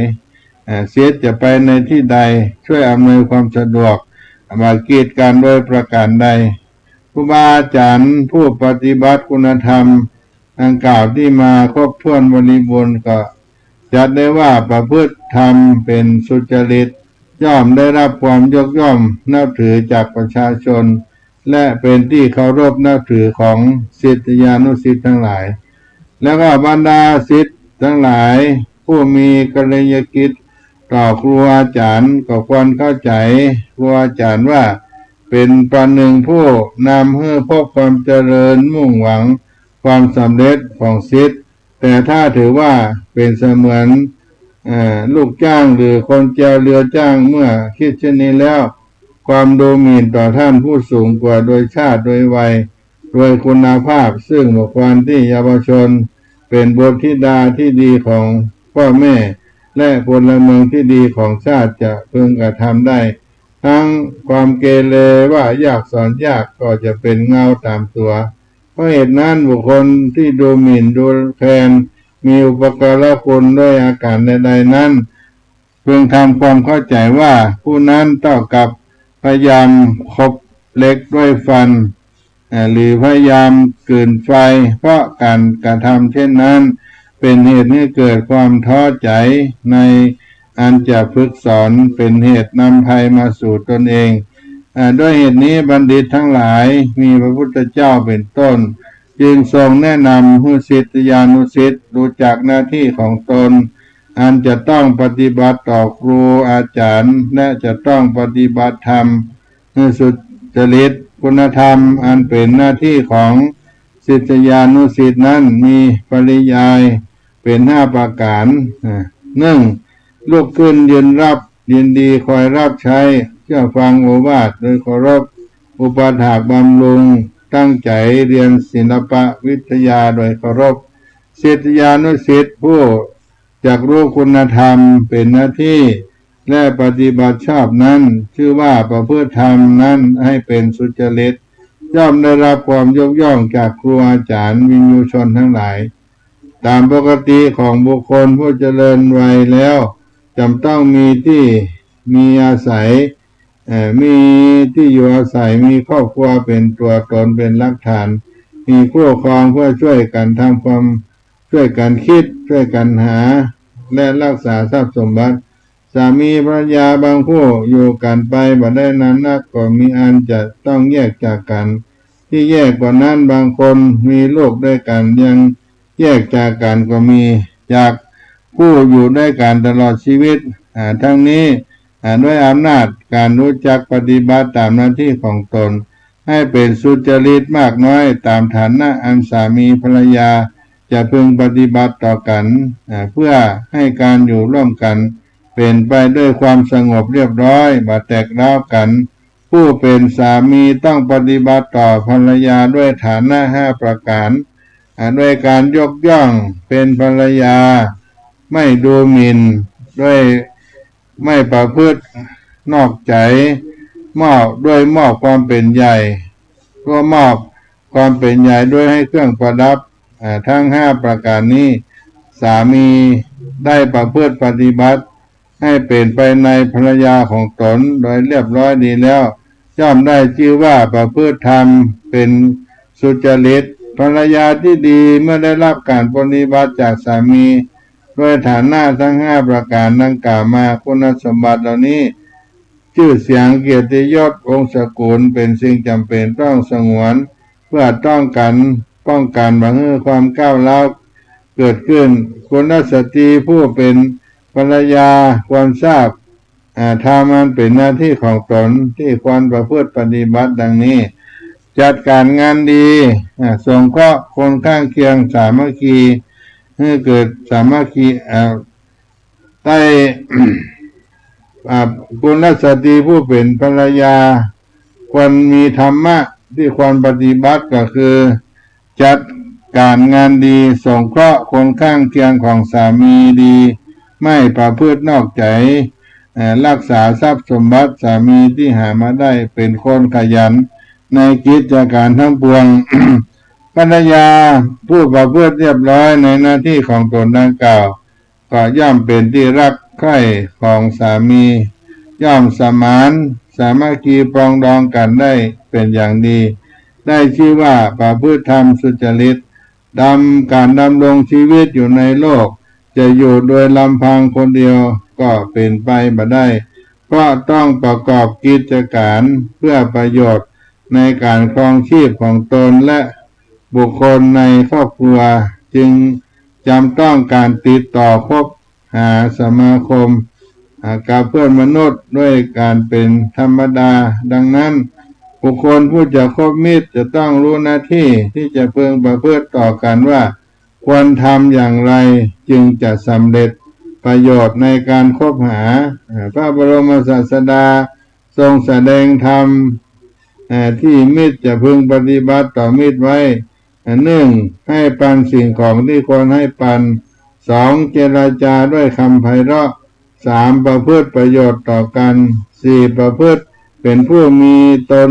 เสียจะไปในที่ใดช่วยอำนวยความสะดวกมากีดการโดยประการใดครูบาอาจารย์ผู้ปฏิบัติคุณธรรมดังกล่าวที่มาครบถ้วนบริบูรณ์ก็จัดได้ว่าประพฤติธรรมเป็นสุจริตย่อมได้รับความยกย่องนับถือจากประชาชนและเป็นที่เคารพนับถือของศิษยานุศิษย์ทั้งหลายแล้วก็บรรดาศิษย์ทั้งหลายผู้มีกัลยาณกิจต่อครูอาจารย์ก็ควรเข้าใจครูอาจารย์ว่าเป็นประหนึ่งผู้นำให้พบความเจริญมุ่งหวังความสำเร็จของศิษย์แต่ถ้าถือว่าเป็นเสมือนลูกจ้างหรือคนเจ้าเรือจ้างเมื่อคิดเช่นนี้แล้วความดูหมิ่นต่อท่านผู้สูงกว่าโดยชาติโดยวัยโดยคุณภาพซึ่งบุคคลที่เยาวชนเป็นบุตรธิดาที่ดีของพ่อแม่และพลเมืองที่ดีของชาติจะพึงกระทำได้ทั้งความเกเรว่ายากสอนยากก็จะเป็นเงาตามตัวเพราะเหตุนั้นบุคคลที่ดูหมิ่นดูแคลนมีอุปการะคุณด้วยอาการใดๆนั้นพึงทำความเข้าใจว่าผู้นั้นเท่ากับพยายามคบเหล็กด้วยฟันหรือพยายามกลืนไฟเพราะการกระทำเช่นนั้นเป็นเหตุให้เกิดความท้อใจในอันจะฝึกสอนเป็นเหตุนำภัยมาสู่ตนเองด้วยเหตุนี้บัณฑิตทั้งหลายมีพระพุทธเจ้าเป็นต้นจึงทรงแนะนำให้ศิษยานุศิษย์รู้จักหน้าที่ของตนอันจะต้องปฏิบัติต่อครูอาจารย์และจะต้องปฏิบัติธรรมให้สุจริตคุณธรรมอันเป็นหน้าที่ของศิษยานุศิษย์นั้นมีปริยายเป็น5ประการ1ลุกขึ้นยืนรับยินดีคอยรับใช้เชื่อฟังโอวาทโดยเคารพอุปถากบำรุงตั้งใจเรียนศิลปะวิทยาโดยเคารพศิษยานุศิษย์ผู้จักรู้คุณธรรมเป็นหน้าที่และปฏิบัติชอบนั้นชื่อว่าประพฤติธรรมนั้นให้เป็นสุจริตย่อมได้รับความยกย่องจากครูอาจารย์วิญญูชนทั้งหลายตามปกติของบุคคลผู้เจริญวัยแล้ว จำต้องมีที่มีอาศัยมีที่อยู่อาศัยมีครอบครัวเป็นตัวตนเป็นรากฐานมีคู่ครองเพื่อช่วยกันทำความช่วยกันคิดช่วยกันหาและรักษาทรัพย์สมบัติสามีภรรยาบางคู่อยู่กันไปบ่ได้นานนักก็มีอันจะต้องแยกจากกันที่แยกกว่านั้นบางคนมีลูกด้วยกันยังแยกจากกันก็มีจากผู้อยู่ด้วยกันตลอดชีวิตทั้งนี้ด้วยอำนาจการรู้จักปฏิบัติตามหน้าที่ของตนให้เป็นสุจริตมากน้อยตามฐานะอันสามีภรรยาจะพึงปฏิบัติต่อกันเพื่อให้การอยู่ร่วมกันเป็นไปด้วยความสงบเรียบร้อยบ่แตกร้าวกันผู้เป็นสามีต้องปฏิบัติต่อภรรยาด้วยฐานะ5ประการด้วยการยกย่องเป็นภรรยาไม่ดูหมิ่นด้วยไม่ประพฤตินอกใจมอบความเป็นใหญ่ก็มอบความเป็นใหญ่ด้วยให้เครื่องประดับทั้ง5ประการนี้สามีได้ประพฤติปฏิบัติให้เป็นไปในภรรยาของตนโดยเรียบร้อยดีแล้วย่อมได้ชื่อว่าประพฤติธรรมเป็นสุจริตภรรยาที่ดีเมื่อได้รับการปฏิบัติจากสามีด้วยฐานะทั้ง5ประการดังกล่าวมาคุณสมบัติเหล่านี้ชื่อเสียงเกียรติยศวงศ์สกุลเป็นสิ่งจำเป็นต้องสงวนเพื่อป้องกันบังเอิญความก้าวร้าวเกิดขึ้นคุณสตรีผู้เป็นภรรยาควรทราบทำมันเป็นหน้าที่ของตนที่ควรประพฤติปฏิบัติดังนี้จัดการงานดีสงเคราะห์คนข้างเคียงสามัคคีให้เกิดสามัคคีใต้ คุณสตรีผู้เป็นภรรยาควรมีธรรมะที่ควรปฏิบัติก็คือจัดการงานดีสงเคราะห์คนข้างเคียงของสามีดีไม่ประพฤตินอกใจรักษาทรัพย์สมบัติสามีที่หามาได้เป็นคนขยันในกิจการทั้งปวง ภรรยาผู้ประพฤติเรียบร้อยในหน้าที่ของตนดังกล่าวก็ย่อมเป็นที่รักใคร่ของสามีย่อมสมานสามัคคีปรองดองกันได้เป็นอย่างดีได้ชื่อว่าประพฤติธรรมสุจริตการดำรงชีวิตอยู่ในโลกจะอยู่โดยลำพังคนเดียวก็เป็นไปบ่ได้เพราะต้องประกอบกิจการเพื่อประโยชน์ในการครองชีพของตนและบุคคลในครอบครัวจึงจำต้องการติดต่อคบหาสมาคมกับเพื่อนมนุษย์ด้วยการเป็นธรรมดาดังนั้นบุคคลผู้จะคบมิตรจะต้องรู้หน้าที่ที่จะพึงประพฤติต่อกันว่าควรทำอย่างไรจึงจะสำเร็จประโยชน์ในการคบหาพระบรมศาสดาทรงแสดงธรรมที่มิตรจะพึงปฏิบัติต่อมิตรไว้1ให้ปันสิ่งของที่ควรให้ปัน2เจรจาด้วยคำไพเราะ3ประพฤติประโยชน์ต่อกัน4ประพฤติเป็นผู้มีตน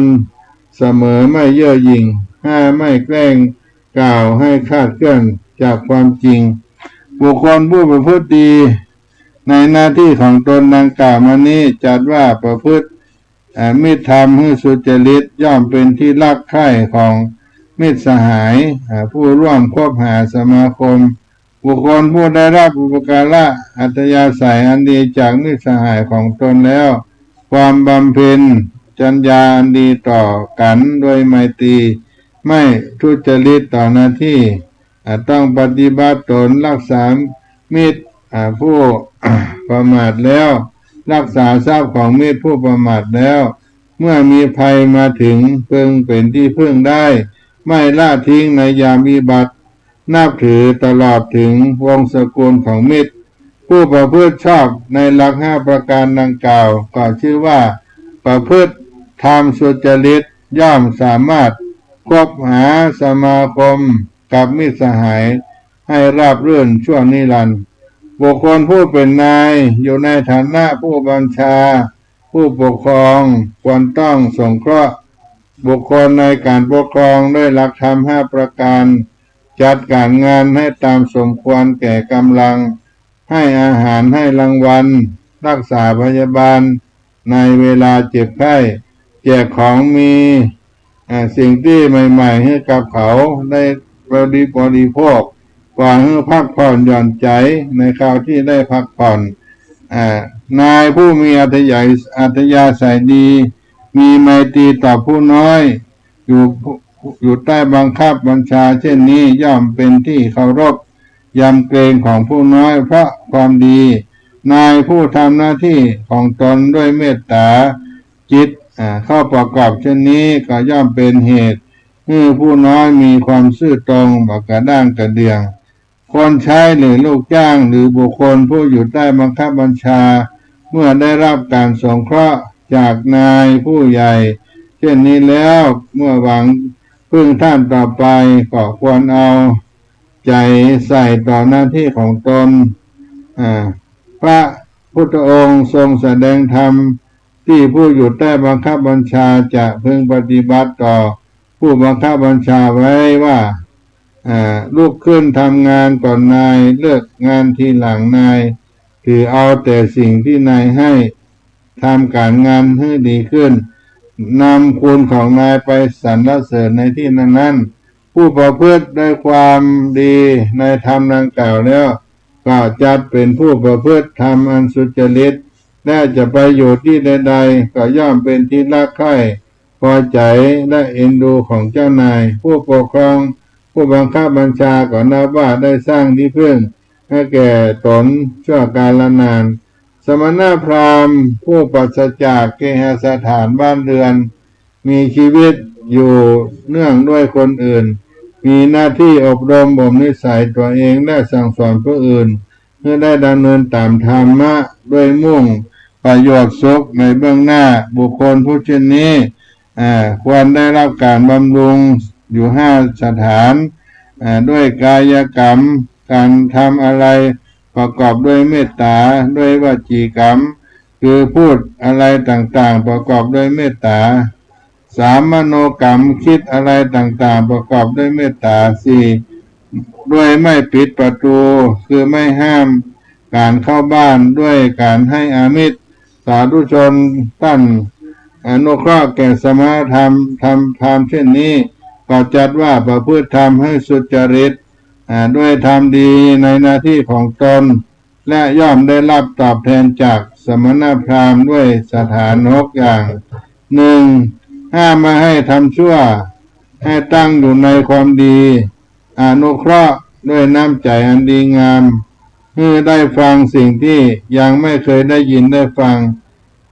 เสมอไม่เย่อหยิ่ง5ไม่แกล้งกล่าวให้คลาดเคลื่อนจากความจริงบุคคลผู้ประพฤติดีในหน้าที่ของตนดังกล่าวมานี้จัดว่าประพฤติมิตรธรรมให้สุจริตย่อมเป็นที่รักใคร่ของมิตรสหายผู้ร่วมคบหาสมาคมบุคคลผู้ได้รับอุปการะอัธยาศัยอันดีจากมิตรสหายของตนแล้วความบำเพ็ญจรรยาอันดีต่อกันโดยไมตรีไม่ทุจริตต่อหน้าที่ต้องปฏิบัติตนรักษามิตรผู้ประมาทแล้วรักษาทรัพย์ของมิตรผู้ประมาทแล้วเมื่อมีภัยมาถึงพึงเป็นที่พึ่งได้ไม่ละทิ้งในยามวิบัตินับถือตลอดถึงวงศกุลของมิตรผู้ประพฤติชอบในหลัก5ประการดังกล่าวก็ชื่อว่าประพฤติธรรมสุจริตย่อมสามารถคบหาสมาคมกับมิตรสหายให้ราบรื่นชั่วนิรันดร์บุคคลผู้เป็นนายอยู่ในฐานะผู้บัญชาผู้ปกครองควรต้องสงเคราะห์บุคคลในการปกครองด้วยหลักธรรม5ประการจัดการงานให้ตามสมควรแก่กำลัง ให้อาหารให้รางวัลรักษาพยาบาลในเวลาเจ็บไข้แจกของมีสิ่งที่ใหม่ๆให้กับเขาได้บริโภคก่อนให้พักผ่อนหย่อนใจในคราวที่ได้พักผ่อนนายผู้มีอัธยาศัยดีมีไมตรีต่อผู้น้อยอยู่ใต้บังคับบัญชาเช่นนี้ย่อมเป็นที่เคารพยำเกรงของผู้น้อยเพราะความดีนายผู้ทำหน้าที่ของตนด้วยเมตตาจิตเข้าประกอบเช่นนี้ก็ย่อมเป็นเหตุให้ผู้น้อยมีความซื่อตรงบักกระด้างกระเดียงคนใช้หรือลูกจ้างหรือบุคคลผู้อยู่ใต้บังคับบัญชาเมื่อได้รับการสงเคราะห์จากนายผู้ใหญ่เช่นนี้แล้วเมื่อหวังพึ่งท่านต่อไปก็ควรเอาใจใส่ต่อหน้าที่ของตนพระพุทธองค์ทรงแสดงธรรมที่ผู้อยู่ใต้บังคับบัญชาจะพึงปฏิบัติต่อผู้บังคับบัญชาไว้ว่าลุกขึ้นทำงานก่อนนายเลิกงานทีหลังนายถือเอาแต่สิ่งที่นายให้ทำการงานให้ดีขึ้นนำคุณของนายไปสรรเสริญในที่นั้นๆผู้ประพฤติด้วยความดีในธรรมดังกล่าวแล้วก็จัดเป็นผู้ประพฤติธรรมอันสุจริตและจะไปอยู่ที่ใดๆก็ย่อมเป็นที่รักใคร่พอใจและเอ็นดูของเจ้านายผู้ปกครองผู้บังคับบัญชาก็นับว่าได้สร้างที่พึ่งให้แก่ตนชั่วกาลนานสมณพราหมณ์ผู้ปราศจากเคหสถานบ้านเรือนมีชีวิตอยู่เนื่องด้วยคนอื่นมีหน้าที่อบรมบ่มนิสัยตัวเองและสั่งสอนผู้อื่นเพื่อได้ดำเนินตามธรรมะด้วยมุ่งประโยชน์สุขในเบื้องหน้าบุคคลผู้เช่นนี้ควรได้รับการบำรุงอยู่5 สถานด้วยกายกรรมการทำอะไรประกอบด้วยเมตตาด้วยวจีกรรมคือพูดอะไรต่างๆประกอบด้วยเมตตา3มโนกรรมคิดอะไรต่างๆประกอบด้วยเมตตา4ด้วยไม่ปิดประตูคือไม่ห้ามการเข้าบ้านด้วยการให้อามิตรสาธุชนท่านอนุเคราะห์แก่สมณธรรมทำเช่นนี้ก็จัดว่าประพฤติธรรมให้สุจริตด้วยทำดีในหน้าที่ของตนและย่อมได้รับตอบแทนจากสมณพราหมณ์ด้วยสถาน6 อย่าง 1. ห้ามไม่ให้ทำชั่วให้ตั้งอยู่ในความดีอนุเคราะห์ด้วยน้ำใจอันดีงามเพื่อได้ฟังสิ่งที่ยังไม่เคยได้ยินได้ฟัง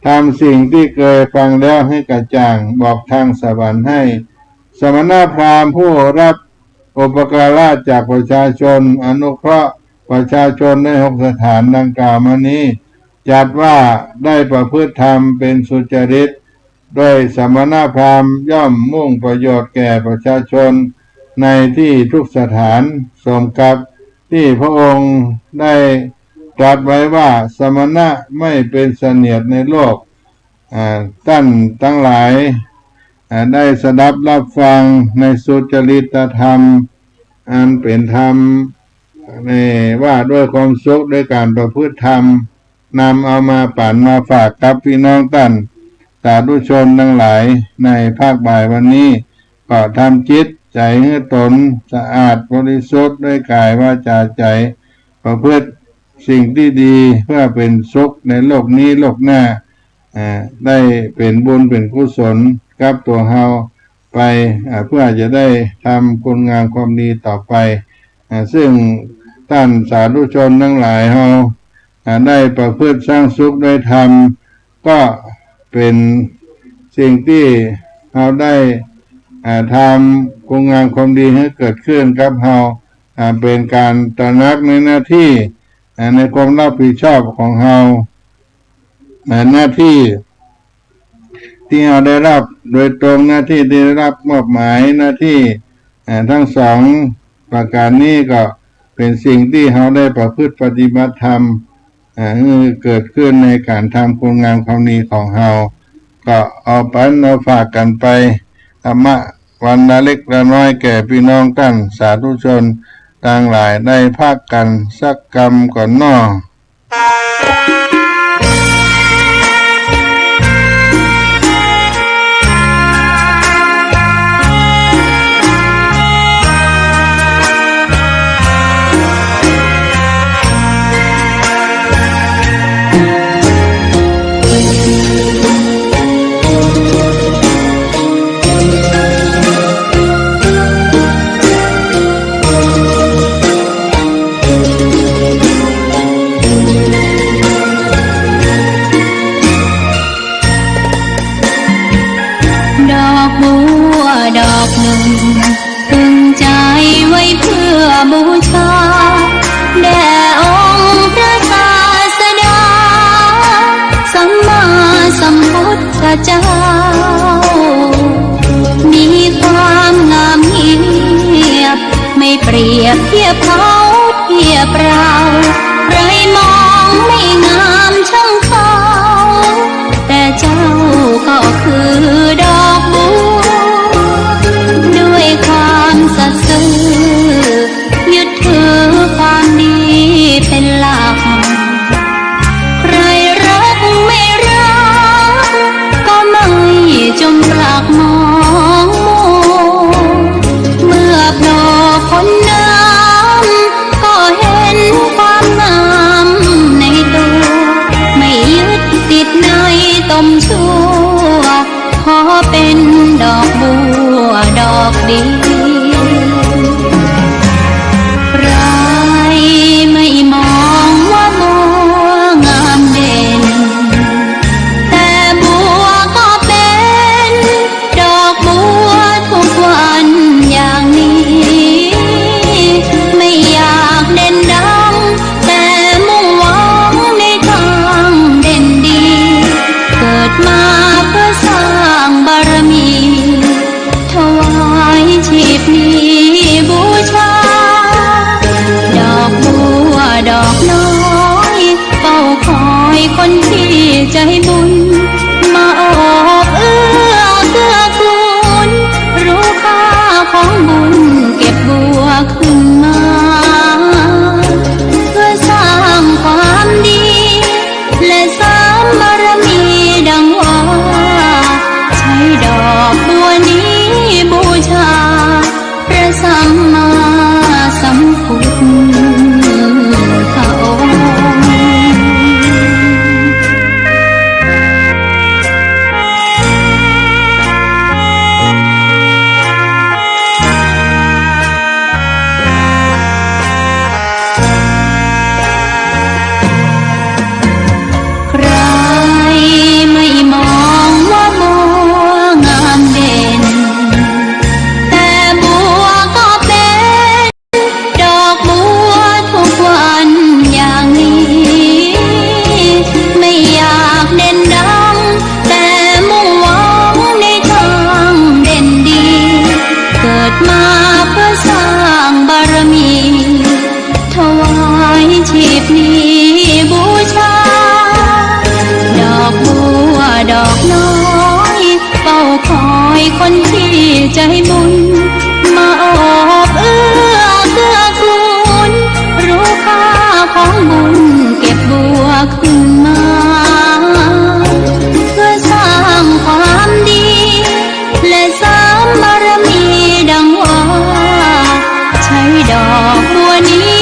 ทำสิ่งที่เคยฟังแล้วให้กระจ่างบอกทางสวรรค์ให้สมณพราหมณ์ผู้รับอุปการะจากประชาชนอนุเคราะห์ประชาชนใน6 สถานดังกล่าวมานี้จัดว่าได้ประพฤติธรรมเป็นสุจริตโดยสมณพราหมณ์ย่อมมุ่งประโยชน์แก่ประชาชนในที่ทุกสถานสมกับที่พระองค์ได้ตรัสไว้ว่าสมณะไม่เป็นเสนียดในโลกท่านทั้งหลายได้สดับรับฟังในสุจริตธรรมอันเป็นธรรมว่าด้วยความสุขด้วยการประพฤติธรรมนำเอามาปั่นมาฝากกับพี่น้องท่านสาธุชนทั้งหลายในภาคบ่ายวันนี้ก็ทำจิตใจให้ตนสะอาดบริสุทธิ์ด้วยกายวาจาใจประพฤติสิ่งที่ดีเพื่อเป็นสุขในโลกนี้โลกหน้าได้เป็นบุญเป็นกุศลกับตัวเฮาไปเพื่อจะได้ทำคุณงามความดีต่อไปซึ่งท่านสาธุชนทั้งหลายเฮาได้ประพฤติสร้างสุขด้วยธรรมก็เป็นสิ่งที่เราได้ทำคุณงามความดีให้เกิดขึ้นกับเราเป็นการตระหนักในหน้าที่ในความรับผิดชอบของเราหน้าที่ที่เราได้รับโดยตรงหน้าที่ที่ได้รับมอบหมายหน้าที่ทั้ง2 ประการนี้ก็เป็นสิ่งที่เราได้ประพฤติปฏิบัติธรรมเกิดขึ้นในการทำคุณงามความดีของเราก็เอาฝากกันไปธรรมะวันละเล็กละน้อยแก่พี่น้องท่านสาธุชน ต่างหลายได้ภาคกันสักกรรมก่อนนอดอกบัวดอกหนึ่งพึงใจไว้เพื่อบูชาแด่องค์พระศาสดาสัมมาสัมพุทธเจ้ามีความงามเงียบไม่เปรียบเทียบเขาเทียบเราใครมองไม่งามช่างเขาแต่เจ้าก็คือดอกบัวด้วยความสัตย์ซื่อยึดถือความดีเป็นหลักใครรักไม่รักก็ไม่จงรักมองเมื่อโผล่พ้นน้ำก็เห็นความงามในตัวไม่ยึดติดในตมชั่วขอเป็นดอกบัวดอกเดียวใครไม่มองว่าบัวงามเด่นแต่บัวก็เป็นดอกบัวทุกวันอย่างนี้ไม่อยากเด่นดังแต่มุ่งหวังในทางเด่นดีเกิดมาเพื่อสร้างบารมีถวายชีพนี้บูชาดอกบัวดอกน้อยเฝ้าคอยคนที่ใจบุญมาโอบเอื้อเกื้อกูลรู้ค่าของบุญเก็บบัวขึ้นมาเพื่อสร้างความดีและสร้างบารมีดังว่าใช้ดอกบัวนี้บูชาพระสัมมาสัมพุทธองค์ คนที่ใจบุญมาโอบเอื้อเกื้อกูลรู้ค่าของบุญเก็บบัวขึ้นมาเพื่อสร้างความดีและสร้างบารมีดังว่าใช้ดอกบัวนี้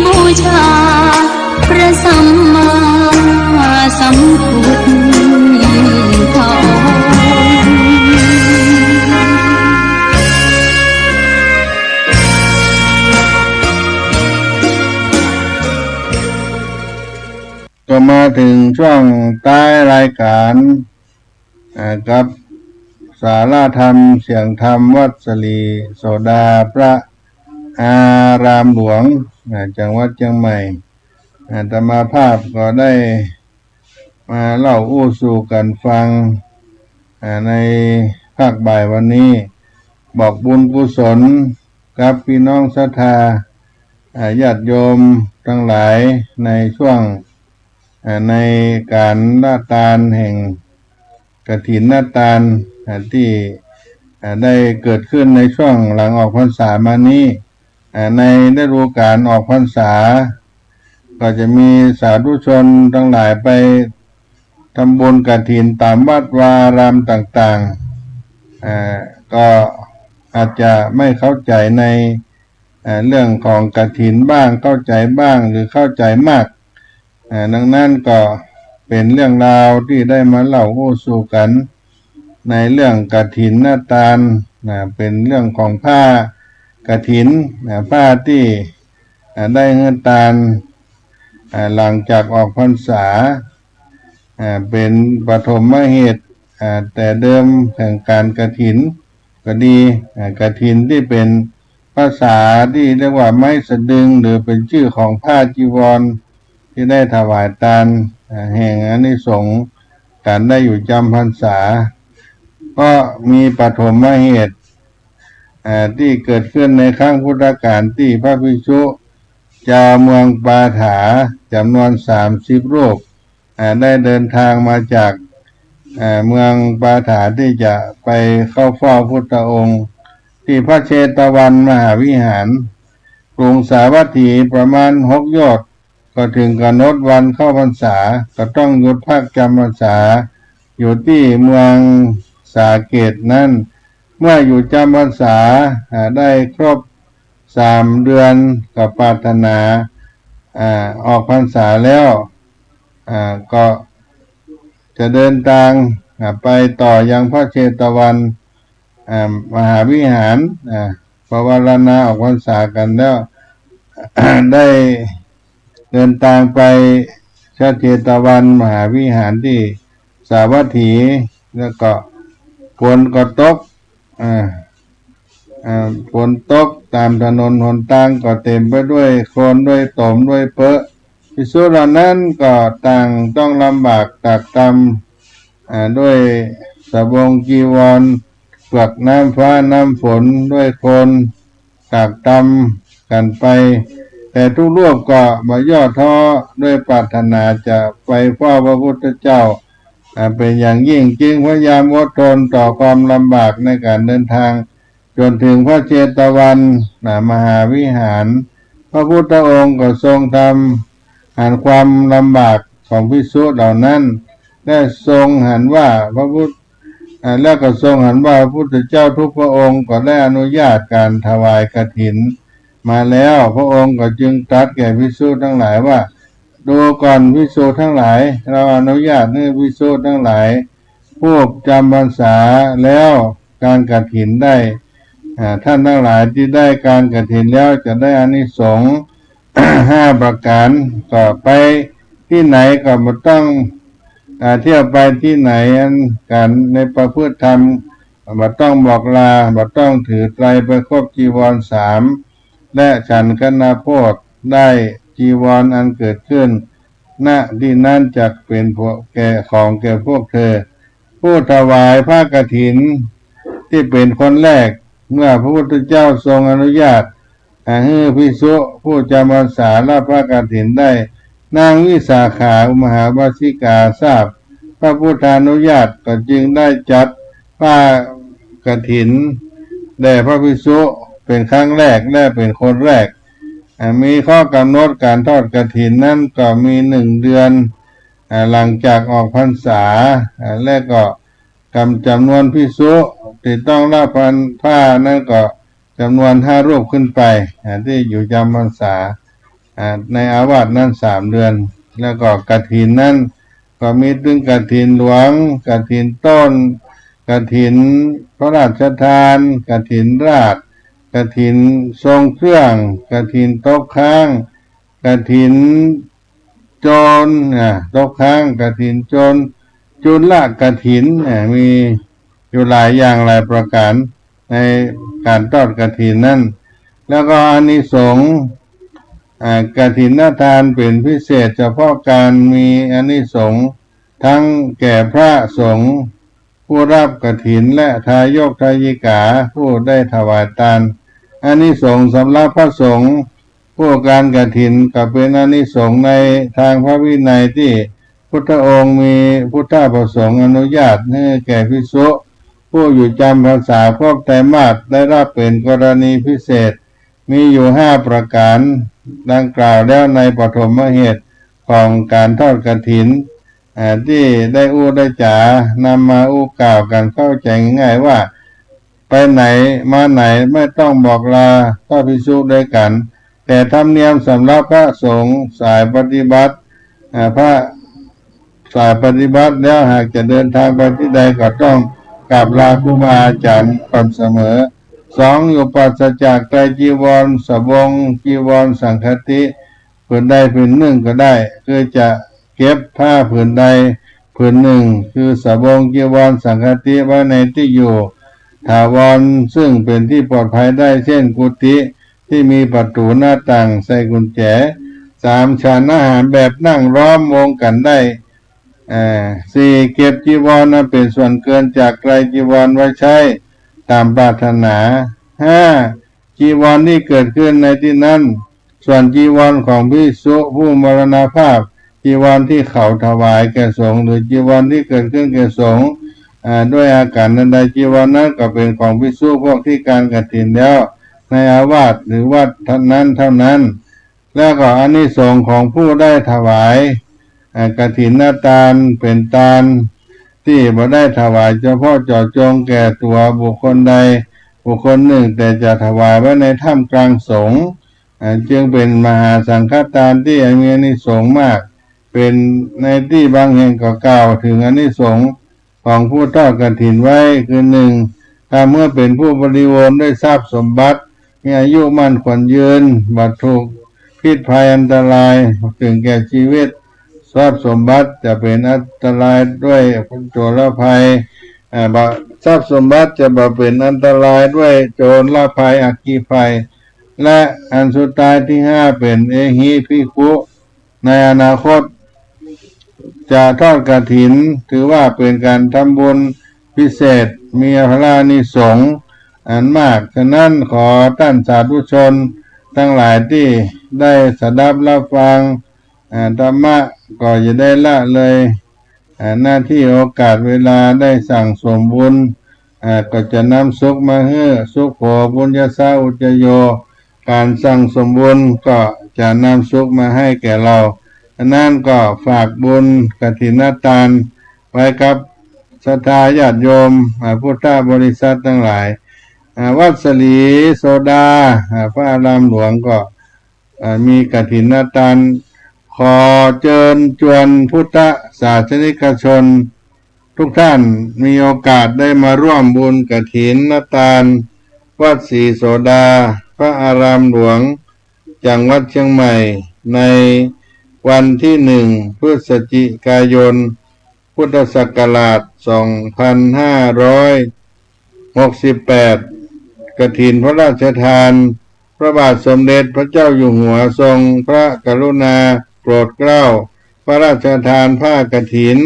บูชาพระสัมมาสัมพุทธองค์ก็มาถึงช่วงท้ายรายการกับสาราธรรมเสียงธรรมวัดสลีโสดาพระอารามหลวงจังหวัดเชียงใหม่อาตมาภาพก็ได้มาเล่าอู้สู่กันฟังในภาคบ่ายวันนี้บอกบุญกุศลกับพี่น้องศรัทธาญาติโยมทั้งหลายในช่วงในการนาตาลแห่งกฐินนาตาลที่ได้เกิดขึ้นในช่วงหลังออกพรรษามานี้ ในฤดูกาลออกพรรษาก็จะมีสาธุชนทั้งหลายไปทำบุญกฐินตามวัดวาอารามต่างๆก็อาจจะไม่เข้าใจในเรื่องของกฐินบ้างเข้าใจบ้างหรือเข้าใจมากดังนั้นก็เป็นเรื่องราวที่ได้มาเล่าโอ้สู่กันในเรื่องกฐินนาตาลเป็นเรื่องของผ้ากฐินผ้าที่ได้เงินตาลหลังจากออกพรรษาเป็นปฐมเหตุแต่เดิมแห่งการกฐินก็ดีกฐินที่เป็นภาษาที่เรียกว่าไม้สะดึงหรือเป็นชื่อของผ้าจีวรที่ได้ถวายทานแห่งอานิสงส์การได้อยู่จำพรรษาก็มีปฐมเหตุที่เกิดขึ้นในครั้งพุทธกาลที่พระภิกษุชาวเมืองปาฐาจำนวน30 รูปได้เดินทางมาจากเมืองปาฐาที่จะไปเข้าเฝ้าพุทธองค์ที่พระเชตวันมหาวิหารกรุงสาวัตถีประมาณ6 โยชน์ก็ถึงกำหนดวันเข้าพรรษาก็ต้องหยุดพักจำพรรษาอยู่ที่เมืองสาเกตนั้นเมื่ออยู่จำพรรษาได้ครบ3 เดือนก็ปรารถนาออกพรรษาแล้วก็จะเดินทางไปต่อยังพระเชตวันมหาวิหารภาวนาออกพรรษากันแล้ว ได้เดินทางไปพระเชตวันมหาวิหารที่สาวัตถีแล้วก็ฝนก็ตกฝนตกตามถนนหนทางก็เต็มไปด้วยโคลนด้วยตมด้วยเปอะภิกษุเหล่านั้นก็ต่างต้องลำบากตากตำด้วยสบงจีวรเปียกน้ำฟ้าน้ำฝนด้วยโคลนตากตำกันไปแต่ทุกรูปก็มาย่อท้อด้วยปรารถนาจะไปเฝ้าพระพุทธเจ้าเป็นอย่างยิ่งจึงพยายามอดทนต่อความลำบากในการเดินทางจนถึงพระเชตวันมหาวิหารพระพุทธองค์ก็ทรงทำหันความลำบากของภิกษุเหล่านั้นได้ทรงหันว่าพระพุทธแล้วก็ทรงหันว่าพระพุทธเจ้าทุกพระองค์ก็ได้อนุญาตการถวายกฐินมาแล้วพระองค์ก็จึงตรัสแก่ภิกษุทั้งหลายว่าดูก่อนภิกษุทั้งหลายเราอนุญาตให้ภิกษุทั้งหลายผู้จำพรรษาแล้วการกฐินได้ท่านทั้งหลายที่ได้การกฐินแล้วจะได้อานิสงส์ 5 ประการก็ไปที่ไหนก็ไม่ต้องเที่ยวไปที่ไหนการในประพฤติธรรมไม่ต้องบอกลาไม่ต้องถือไตรไปครบจีวร3และฉันคณโพธิได้จีวรอันเกิดขึ้นณที่นั้นจักเป็นพวกแก่ของแก่พวกเธอผู้ถวายผ้ากฐินที่เป็นคนแรกเมื่อพระพุทธเจ้าทรงอนุญาตให้ภิกษุผู้จำพรรษารับผ้ากฐินได้นางวิสาขามหาวาสิกาทราบพระพุทธานุญาตก็จึงได้จัดผ้ากฐินแด่พระภิกษุเป็นครั้งแรกและเป็นคนแรกมีข้อกำหนดการทอดกฐินนั้นก็มี1 เดือนหลังจากออกพรรษาและก็จำนวนภิกษุที่ต้องรับผ้านั้นก็จำนวน5 รูปขึ้นไปที่อยู่จำพรรษาในอาวาสนั้น3 เดือนแล้วก็กฐินนั้นก็มีถึงกฐินหลวงกฐินต้นกฐินพระราชทานกฐินราชกฐินทรงเครื่องกฐินโต๊ะค้างกฐินโจรโต๊ะค้างกฐินโจรจุลกฐินมีอยู่หลายอย่างหลายประการในการทอดกฐินนั้นแล้วก็อานิสงส์กฐินทานเป็นพิเศษเฉพาะการมีอานิสงส์ทั้งแก่พระสงฆ์ผู้รับกฐินและทายกทายิกาผู้ได้ถวายทานอานิสงส์สำหรับพระสงฆ์ผู้การกฐินก็เป็นอานิสงส์ในทางพระวินัยที่พุทธองค์มีพุทธประสงค์อนุญาตให้แก่ภิกษุผู้อยู่จำพรรษาครบไตรมาสได้รับเป็นกรณีพิเศษ มีอยู่5ประการดังกล่าวแล้วในปฐมเหตุของการทอดกฐินที่ได้ได้จ๋านำมากล่าวกันเข้าใจง่ายๆว่าไปไหนมาไหนไม่ต้องบอกลาก็ภิกษุด้วยกันแต่ธรรมเนียมสำหรับพระสงฆ์สายปฏิบัติพระสายปฏิบัติแล้วหากจะเดินทางไปที่ใดก็ต้องกราบลาครูบาอาจารย์ก่อนเสมอ2อยู่ปราศจากไตรจีวรสบงจีวรสังฆติผืนใดผืนหนึ่งก็ได้คือจะเก็บผ้าผืนใดผืนหนึ่งคือสบงจีวรสังฆติไว้ในที่อยู่ถาวรซึ่งเป็นที่ปลอดภัยได้เช่นกุฏิที่มีประตูหน้าต่างใส่กุญแจ3ฉันอาหารแบบนั่งล้อมวงกันได้4เก็บจีวรนั้นเป็นส่วนเกินจากไตรจีวรไว้ใช้ตามปรารถนา5จีวรที่เกิดขึ้นในที่นั้นส่วนจีวรของภิกษุผู้มรณภาพจีวรที่เขาถวายแก่สงฆ์หรือจีวรที่เกิดขึ้นแก่สงฆ์ด้วยอาการนั้นใดจีวรนั้นก็เป็นของภิกษุพวกที่การกฐินแล้วในอาวาสหรือวัดเท่านั้นแล้วก็อานิสงส์ของผู้ได้ถวายกฐินทานเป็นทานที่บ่ได้ถวายเฉพาะเจาะจงแก่ตัวบุคคลใดบุคคลหนึ่งแต่จะถวายไว้ในท่ามกลางสงฆ์จึงเป็นมหาสังฆทานที่มีอานิสงส์มากเป็นในที่บางแห่งก็กล่าวถึงอานิสงส์ของผู้ทอดกฐินไว้คือ1ถ้าเมื่อเป็นผู้บริวารด้วยทรัพย์สมบัติมีอายุมั่นขวัญยืนบัดถูกพิษภัยอันตรายถึงแก่ชีวิตทรัพย์สมบัติจะเป็นอันตรายด้วยโจรภัยทรัพย์สมบัติจะเป็นอันตรายด้วยโจรภัยอัคคีภัยและอันสุดท้ายที่5เป็นเอหิภิกขุในอนาคตจะทอดกฐินถือว่าเป็นการทำบุญพิเศษมีพระอานิสงส์อันมากฉะนั้นขอท่านสาธุชนทั้งหลายที่ได้สดับรับฟังธรรมะก็จะได้ละเลยหน้าที่โอกาสเวลาได้สั่งสมบุญก็จะนำสุขมาให้สุขโขบุญญาสาอุจโยการสั่งสมบุญก็จะนำสุขมาให้แก่เรานั่นก็ฝากบุญกฐินทานไว้กับศรัทธาญาติโยมพุทธบริษัททั้งหลายวัดสลีโสดาพระอารามหลวงก็มีกฐินทานขอเชิญชวนพุทธศาสนิกชนทุกท่านมีโอกาสได้มาร่วมบุญกฐินทานวัดศรีโสดาพระอารามหลวงจังหวัดเชียงใหม่ในวันที่1 พฤศจิกายนพุทธศักราช 2568 กฐินพระราชทานพระบาทสมเด็จพระเจ้าอยู่หัวทรงพระกรุณาโปรดเกล้าพระราชทานผ้ากฐิน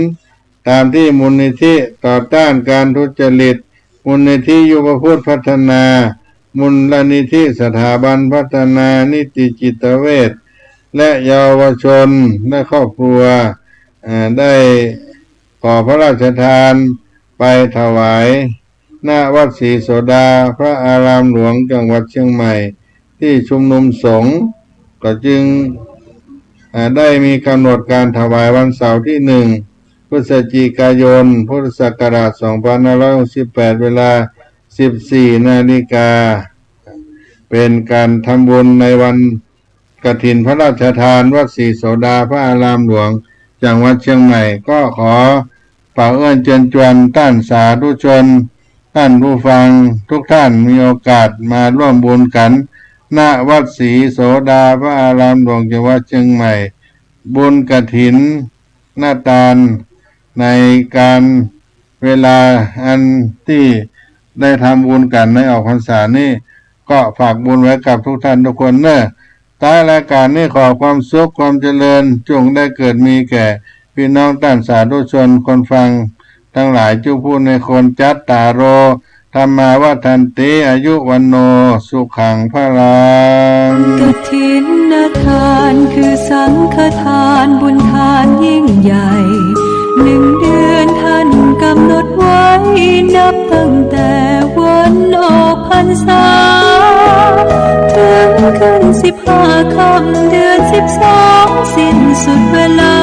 ตามที่มูลนิธิต่อต้านการทุจริตมูลนิธิยุวพุทธพัฒนามูลนิธิสถาบันพัฒนานิติจิตเวชและเยาวชนและครอบครัวได้ขอพระราชทานไปถวายณวัดศรีโสดาพระอารามหลวงจังหวัดเชียงใหม่ที่ชุมนุมสงฆ์ก็จึงได้มีกำหนดการถวายวันเสาร์ที่1 พฤศจิกายนพุทธศักราช 2568 เวลา 14 นาฬิกาเป็นการทำบุญในวันกฐินพระราชทานวัดศรีโสดาพระอารามหลวงจังหวัดเชียงใหม่ก็ขอฝากเชิญชวนท่านสาธุชนท่านผู้ฟังทุกท่านมีโอกาสมาร่วมบุญกันณวัดศรีโสดาพระอารามหลวงจังหวัดเชียงใหม่บุญกฐินทานในการเวลาอันที่ได้ทำบุญกันในออกพรรษานี้ก็ฝากบุญไว้กับทุกท่านทุกคนเนอะท้ายรายการนี้ขอความสุขความเจริญจงได้เกิดมีแก่พี่น้องท่านสาธุชนคนฟังทั้งหลายจุพูดในคนจัตตารโรธรรมาวัฏันติอายุวันโนสุขังพลังกฐินทานคือสังฆทานบุญทานยิ่งใหญ่1 เดือนท่านกำหนดไว้นับตั้งแต่วันออกพรรษาถึง ค่ำเดือน12สิ้นสุดเวลา